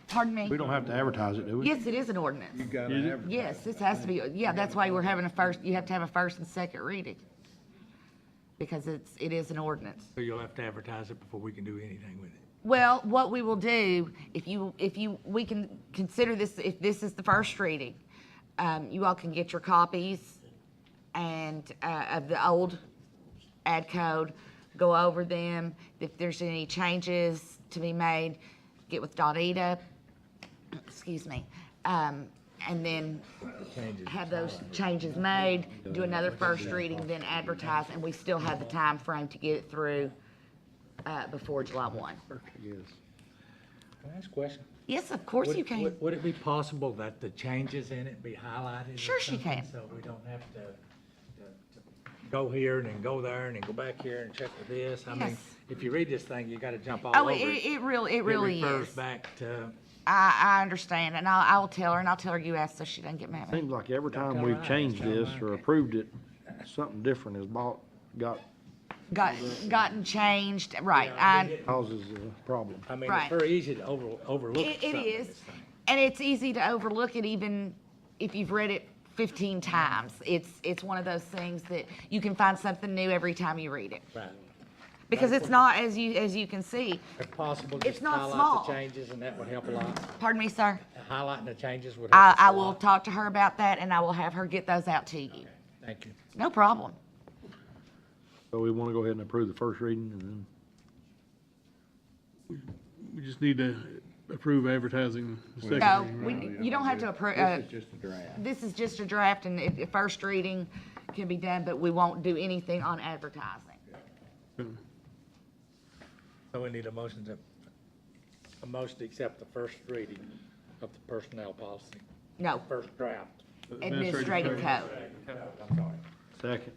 Pardon me?
We don't have to advertise it, do we?
Yes, it is an ordinance.
You gotta
Is it?
advertise.
Yes, this has to be, yeah, that's why we're having you have to have a first and second reading. Because it is an ordinance.
So you'll have to advertise it before we can do anything with it.
Well, what we will do, we can consider this, if this is the first reading, you all can get your copies and, of the old ad code, go over them. If there's any changes to be made, get with Donita, excuse me, and then have those changes made, do another first reading, then advertise, and we still have the time frame to get it through, before July 1.
Yes.
Can I ask a question?
Yes, of course you can.
Would it be possible that the changes in it be highlighted? or
Sure she
something,
can.
So we don't have to go here and then go there and then go back here and check for this? I mean,
Yes.
if you read this thing, you gotta jump all
Oh,
over
it really
It refers
is.
back to,
I understand, and I will tell her, and I'll tell her you asked, so she doesn't get mad at me.
Seems like every time
tell
we've
her I
changed
tell
this
her.
or approved it, something different is
Gotten changed, right,
causes a problem.
I mean,
Right.
it's very easy to overlook
It
something in
is,
this thing.
and it's easy to overlook it even if you've read it 15 times. It's one of those things that you can find something new every time you read it.
Right.
Because it's not, as you can see,
If possible,
It's
just
not
highlight
small.
the changes and that would help a lot.
pardon me, sir,
Highlighting the changes would help us
I
a
will
lot.
talk to her about that, and I will have her get those out to you.
Thank you.
No problem.
So we wanna go ahead and approve the first reading and then,
We just need to approve advertising the second
No,
reading, right?
you don't have to approve,
This is just a draft.
this is just a draft, and the first reading can be done, but we won't do anything on advertising.
So we need a motion to accept the first reading of the personnel policy,
No,
first draft.
administrative code.
I'm sorry.
second.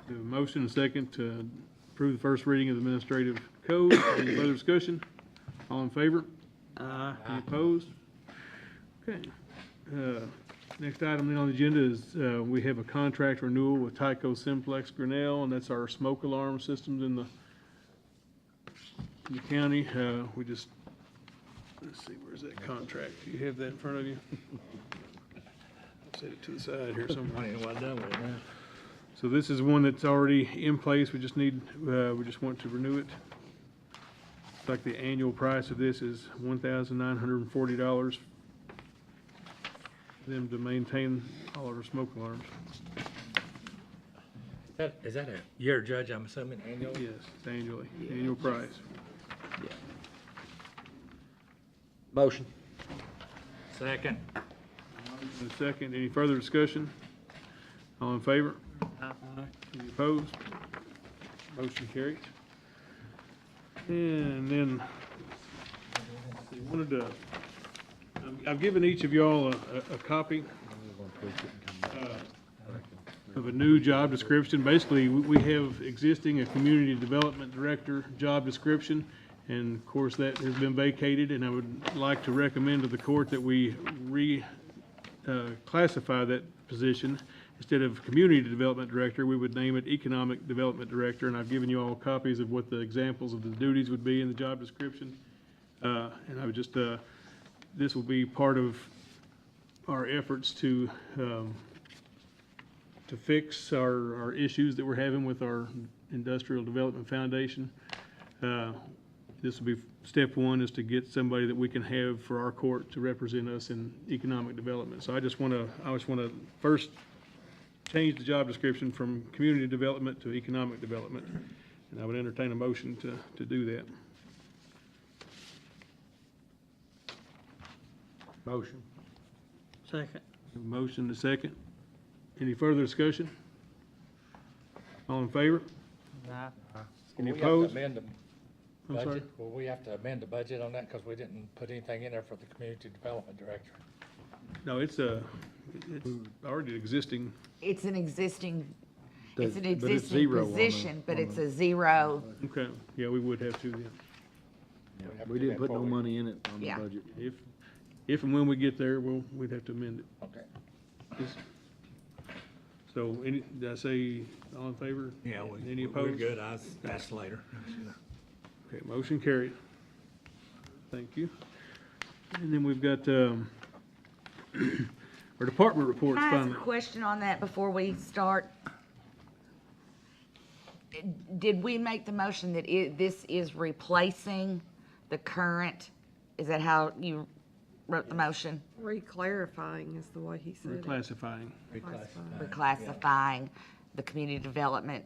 We have a motion and a second to approve the first reading of the administrative code. Any further discussion? All in favor? Any opposed? Okay. Next item then on the agenda is, we have a contract renewal with Tyco Simplex Grinnell, and that's our smoke alarm systems in the county. We just, let's see, where's that contract? Do you have that in front of you? Set it to the side here somewhere.
I ain't well done with it now.
So this is one that's already in place, we just need, we just want to renew it. Looks like the annual price of this is $1,940 for them to maintain all of our smoke alarms.
Is that a year, Judge, I'm assuming, annual?
Yes, it's annually, annual price.
Motion.
Second.
And a second, any further discussion? All in favor? Any opposed? Motion carries. And then, let's see, wanted to, I've given each of y'all a copy of a new job description. Basically, we have existing a community development director job description, and of course, that has been vacated, and I would like to recommend to the court that we classify that position. Instead of community development director, we would name it economic development director, and I've given you all copies of what the examples of the duties would be in the job description. And I would just, this will be part of our efforts to fix our issues that we're having with our industrial development foundation. This will be, step one is to get somebody that we can have for our court to represent us in economic development. So I just want to first change the job description from community development to economic development. And I would entertain a motion to do that.
Motion.
Second.
Motion to second. Any further discussion? All in favor?
Aye.
Any
Will we have to
opposed?
amend the
I'm sorry?
budget? Will we have to amend the budget on that, because we didn't put anything in there for the community development director?
No, it's already existing.
It's an existing, it's an
But it's
existing
zero on the-
position, but
on
it's
the-
a zero.
Okay, yeah, we would have to then.
We didn't put no money in it on the
Yeah.
budget.
If and when we get there, we'd have to amend it.
Okay.
So, did I say all in favor?
Yeah,
Any
we're
opposed?
good. I'll ask later.
Okay, motion carried. Thank you. And then we've got, our department reports
Can I ask
finally.
a question on that before we start? Did we make the motion that this is replacing the current? Is that how you wrote the motion?
Reclarifying is the way he said it.
Reclassifying.
Reclassifying the community development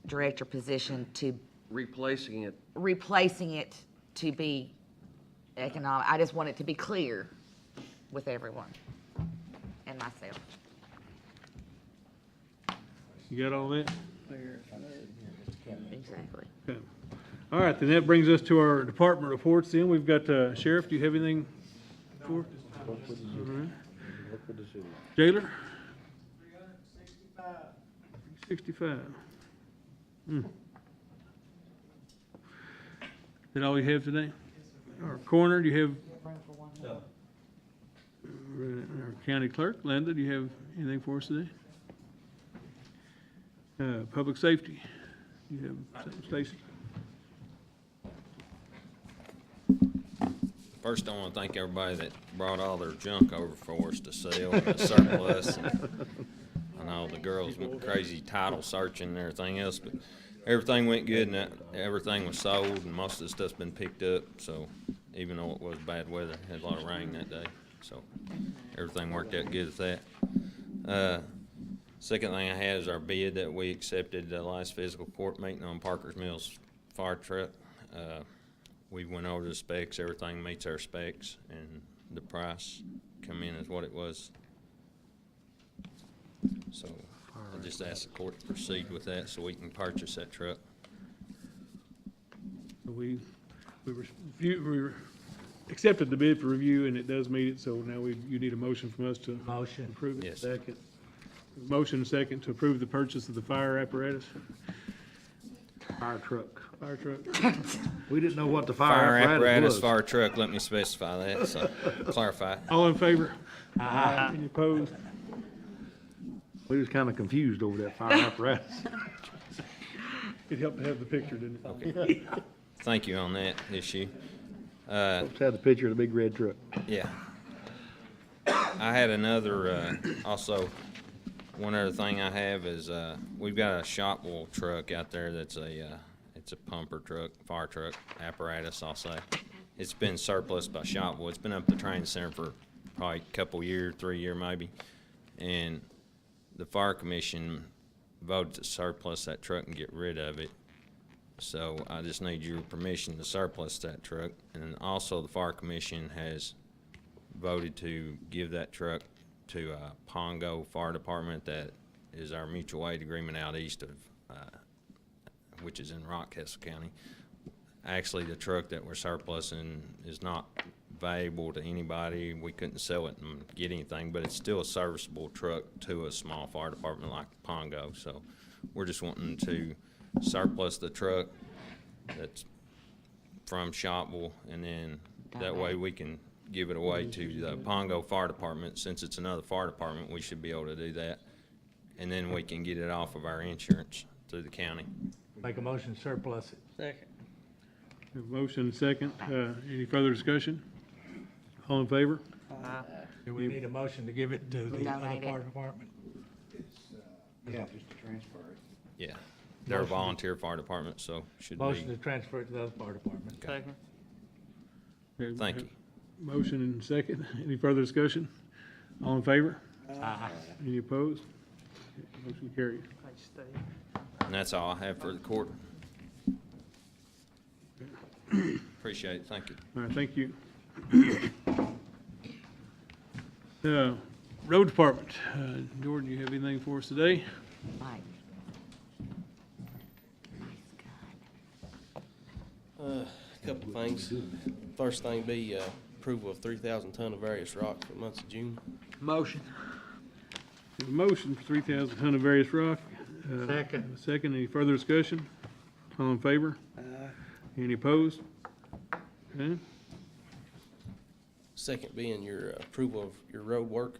director position to
Replacing it,
replacing it to be economic. I just want it to be clear with everyone and myself.
You got all that?
Exactly.
Okay. All right, then that brings us to our department reports then. We've got, Sheriff, do you have anything for? All right. Jailer? 365. That all you have today? Our coroner, do you have? Our county clerk, Linda, do you have anything for us today? Public safety, you have something, Stacy?
First, I want to thank everybody that brought all their junk over for us to sell and the surplus. I know the girls went crazy title searching and everything else, but everything went good and everything was sold and most of the stuff's been picked up. So even though it was bad weather, had a lot of rain that day. So everything worked out good at that. Second thing I had is our bid that we accepted the last fiscal court meeting on Parker's Mills fire truck. We went over the specs, everything meets our specs, and the price come in as what it was. So I just asked the court to proceed with that so we can purchase that truck.
We accepted the bid for review and it does meet it, so now you need a motion from us to
Motion.
approve it.
Yes.
Second. Motion and second to approve the purchase of the fire apparatus.
Fire truck.
Fire truck.
We didn't know what the
Fire apparatus,
was.
fire truck, let me specify that, so clarify.
All in favor? Aye. Any opposed?
We was kind of confused over that fire apparatus.
It helped to have the picture, didn't it?
Okay. Thank you on that issue.
Folks had the picture of the big red truck.
Yeah. I had another, also, one other thing I have is, we've got a Shopwell truck out there that's it's a pumper truck, fire truck apparatus, I'll say. It's been surplus by Shopwell. It's been up at the training center for probably a couple years, 3 year maybe. And the fire commission voted to surplus that truck and get rid of it. So I just need your permission to surplus that truck. And also the fire commission has voted to give that truck to Pongo Fire Department. That is our mutual aid agreement out east of, which is in Rockcastle County. Actually, the truck that we're surplusing is not valuable to anybody. We couldn't sell it and get anything, but it's still a serviceable truck to a small fire department like Pongo. So we're just wanting to surplus the truck that's from Shopwell, and then that way we can give it away to the Pongo Fire Department. Since it's another fire department, we should be able to do that. And then we can get it off of our insurance through the county.
Make a motion to surplus it.
Second.
We have a motion and second. Any further discussion? All in favor?
Do we need a motion to give it to the other
Donate it.
fire department?
Yeah, just to transfer it.
Yeah, they're a volunteer fire department, so should
Motion to
be.
transfer it to the other fire department.
Second.
Okay,
Thank you.
Motion and second. Any further discussion? All in favor?
Aye.
Any opposed? Okay, motion carried.
Thanks, Steve.
And that's all I have for the court. Appreciate it, thank you.
All right, thank you. Road Department, Jordan, you have anything for us today?
Mike.
Couple things. First thing be approval of 3,000 ton of various rock for the month of June.
Motion.
We have a motion for 3,000 ton of various rock.
Second.
Second, any further discussion? All in favor? Any opposed? Okay.
Second being your approval of your road work.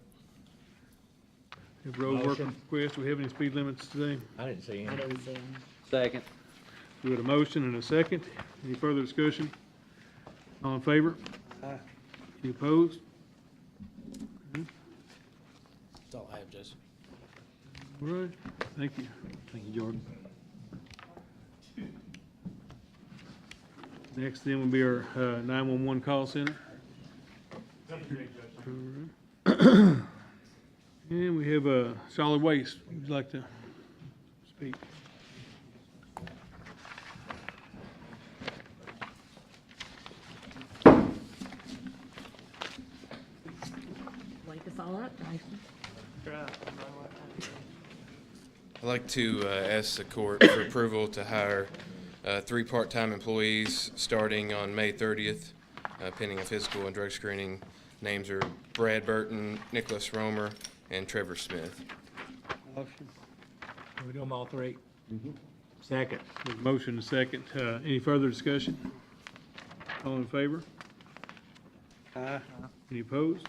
Have road work
Motion.
request, do we have any speed limits today?
I didn't see
I
any.
didn't see him.
Second.
We got a motion and a second. Any further discussion? All in favor?
Aye.
Any opposed?
That's all I have, Judge.
All right, thank you.
Thank you, Jordan.
Next then will be our 911 call center. And we have solid waste. Would you like to speak?
Wake us all up, Jason.
I'd like to ask the court for approval to hire 3 part-time employees starting on May 30th, pending a physical and drug screening. Names are Brad Burton, Nicholas Romer, and Trevor Smith.
Motion. Can we do them all three?
Second.
There's a motion and a second. Any further discussion? All in favor?
Aye.
Any opposed?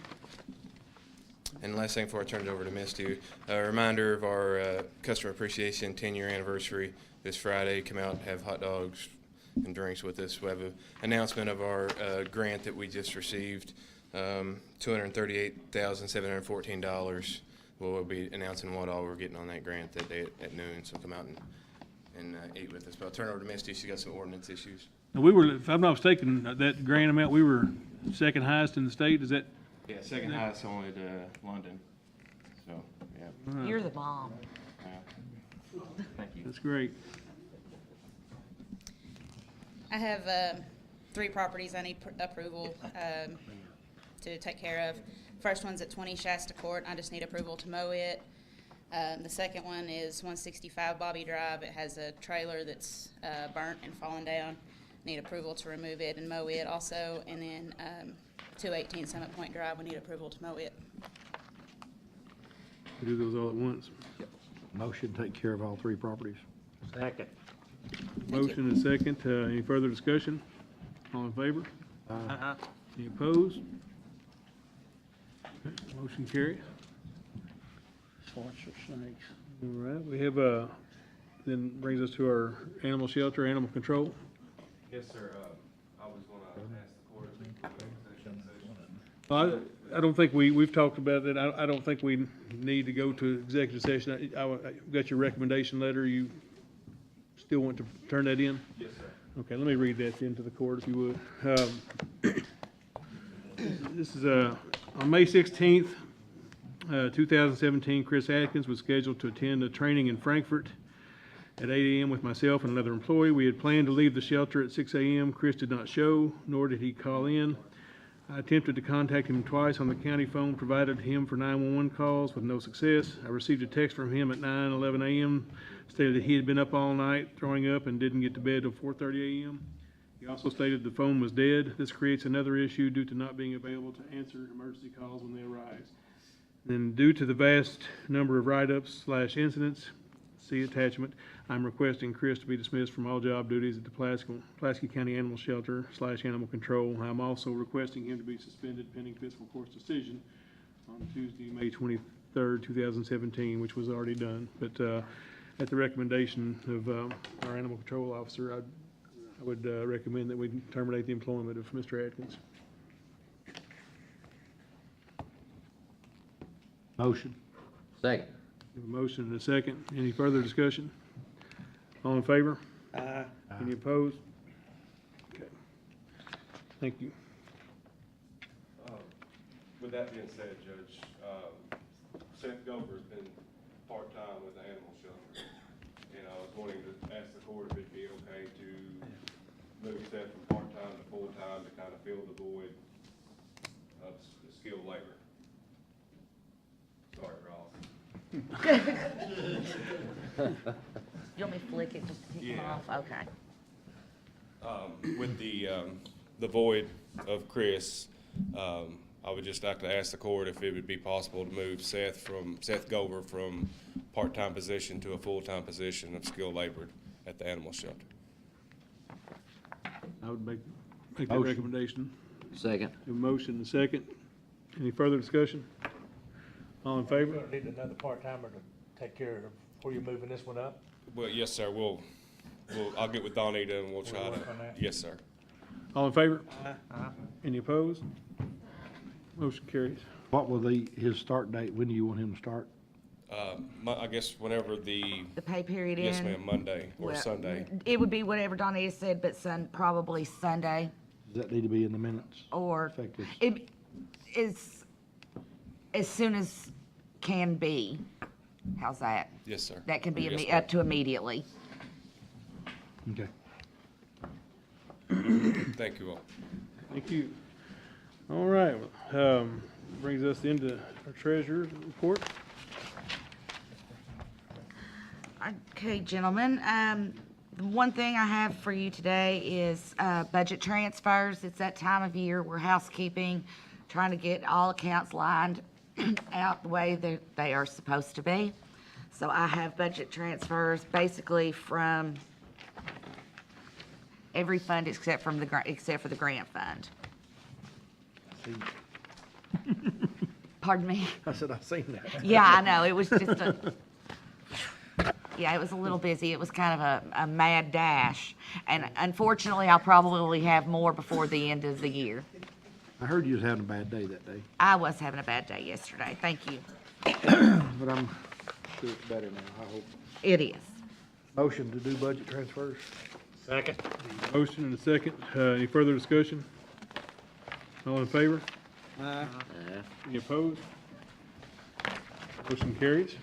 And last thing before I turn it over to Misty, a reminder of our customer appreciation 10-year anniversary this Friday. Come out and have hot dogs and drinks with us. We have an announcement of our grant that we just received, $238,714. We'll be announcing what all we're getting on that grant that day at noon, so come out and eat with us. But I'll turn it over to Misty. She got some ordinance issues.
Now, we were, if I'm not mistaken, that grant amount, we were second highest in the state. Is that?
Yeah, second highest only to London. So, yeah.
You're the bomb.
Thank you.
That's great.
I have 3 properties I need approval to take care of. First one's at 20 Shasta Court. I just need approval to mow it. The second one is 165 Bobby Drive. It has a trailer that's burnt and fallen down. Need approval to remove it and mow it also. And then 218 Summit Point Drive, we need approval to mow it.
We do those all at once.
Motion to take care of all 3 properties.
Second.
Motion and second. Any further discussion? All in favor?
Aye.
Any opposed? Okay, motion carries.
Sorts of snakes.
All right, we have, then brings us to our animal shelter, animal control.
Yes, sir. I was gonna ask the court to make a possession session.
Well, I don't think we've talked about it. I don't think we need to go to executive session. I got your recommendation letter. You still want to turn that in?
Yes, sir.
Okay, let me read that into the court if you would. This is, on May 16th, 2017, Chris Atkins was scheduled to attend a training in Frankfurt at 8 a.m. with myself and another employee. We had planned to leave the shelter at 6 a.m. Chris did not show, nor did he call in. I attempted to contact him twice on the county phone provided him for 911 calls with no success. I received a text from him at 9:11 a.m. stated that he had been up all night throwing up and didn't get to bed till 4:30 a.m. He also stated the phone was dead. This creates another issue due to not being available to answer emergency calls when they arise. Then due to the vast number of write-ups/incidents, see attachment, I'm requesting Chris to be dismissed from all job duties at the Pulaski County Animal Shelter/Animal Control. I'm also requesting him to be suspended pending fiscal court's decision on Tuesday, May 23rd, 2017, which was already done. But at the recommendation of our animal control officer, I would recommend that we terminate the employment of Mr. Atkins.
Motion. Second.
We have a motion and a second. Any further discussion? All in favor?
Aye.
Any opposed? Okay. Thank you.
With that being said, Judge, Seth Gover's been part-time with the animal shelter, and I was wanting to ask the court if it'd be okay to move Seth from part-time to full-time to kind of fill the void of skilled labor. Sorry, Ross.
You want me to flick it just to keep them
Yeah.
off? Okay.
With the void of Chris, I would just like to ask the court if it would be possible to move Seth Gover from part-time position to a full-time position of skilled labor at the animal shelter.
I would make make that
Motion.
recommendation.
Second.
A motion and a second. Any further discussion? All in
We're
favor?
gonna need another part-timer to take care of, before you're moving this one up.
Well, yes, sir, I'll get with Donita and we'll try to,
work on that?
yes, sir.
All in favor?
Uh-huh.
Any opposed? Motion carries.
What will his start date, when do you want him to start?
I guess whenever the,
The pay period
yes,
end.
ma'am, Monday or
Well,
Sunday.
It would be whatever Donita said, but probably Sunday,
Does that need to be in the minutes?
or
Effective.
it is as soon as can be. How's that?
Yes, sir.
That can be
Yes, ma'am.
up to immediately.
Okay.
Thank you all.
Thank you. All right, brings us into our treasurer's report.
Okay, gentlemen, the one thing I have for you today is budget transfers. It's that time of year where housekeeping, trying to get all accounts lined out the way that they are supposed to be. So I have budget transfers basically from every fund except for the grant fund. Pardon me?
I said, I've seen that.
Yeah, I know, it was just yeah, it was a little busy. It was kind of a mad dash. And unfortunately, I'll probably have more before the end of the year.
I heard you was having a bad day that day,
I was having a bad day yesterday. Thank you.
but I'm sure it's better now, I hope.
It is.
Motion to do budget transfers?
Second.
Motion and a second. Any further discussion? All in favor? Any opposed? Motion carries.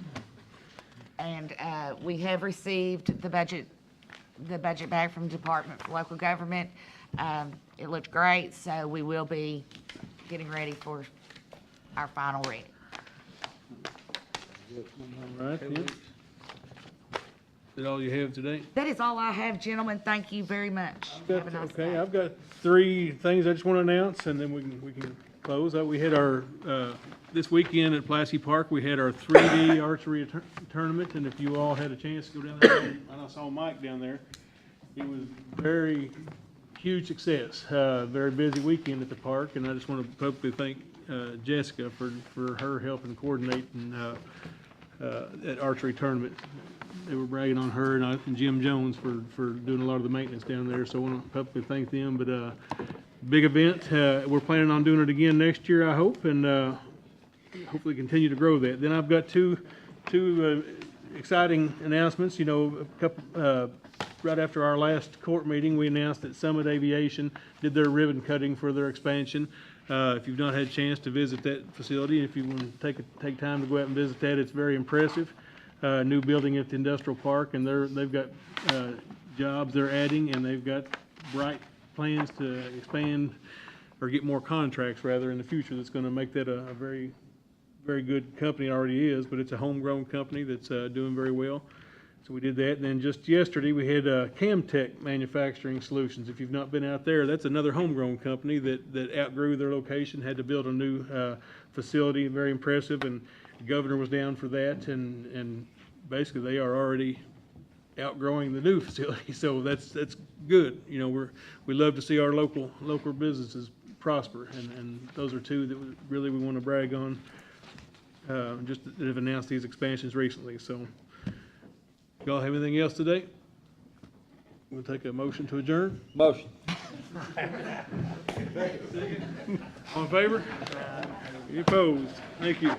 And we have received the budget back from Department for Local Government. It looked great, so we will be getting ready for our final reading.
All right, then. Is that all you have today?
That is all I have, gentlemen. Thank you very much. Have a nice
Okay,
day.
I've got 3 things I just want to announce, and then we can close. We had our, this weekend at Pulaski Park, we had our 3D archery tournament, and if you all had a chance to go down there, and I saw Mike down there, it was very huge success. Very busy weekend at the park, and I just want to publicly thank Jessica for her helping coordinate that archery tournament. They were bragging on her and Jim Jones for doing a lot of the maintenance down there, so I want to publicly thank them. But big event. We're planning on doing it again next year, I hope, and hopefully continue to grow that. Then I've got two exciting announcements. You know, a couple right after our last court meeting, we announced that Summit Aviation did their ribbon cutting for their expansion. If you've not had a chance to visit that facility, if you want to take time to go out and visit that, it's very impressive. New building at the industrial park, and they've got jobs they're adding, and they've got bright plans to expand or get more contracts rather in the future. That's going to make that a very, very good company. It already is, but it's a homegrown company that's doing very well. So we did that, and then just yesterday we had Camtech Manufacturing Solutions. If you've not been out there, that's another homegrown company that outgrew their location, had to build a new facility. Very impressive, and the governor was down for that, and basically they are already outgrowing the new facility, so that's good. You know, we love to see our local businesses prosper, and those are two that we want to brag on. Just that have announced these expansions recently. So, y'all have anything else today? We'll take a motion to adjourn.
Motion.
All in favor? Any opposed? Thank you.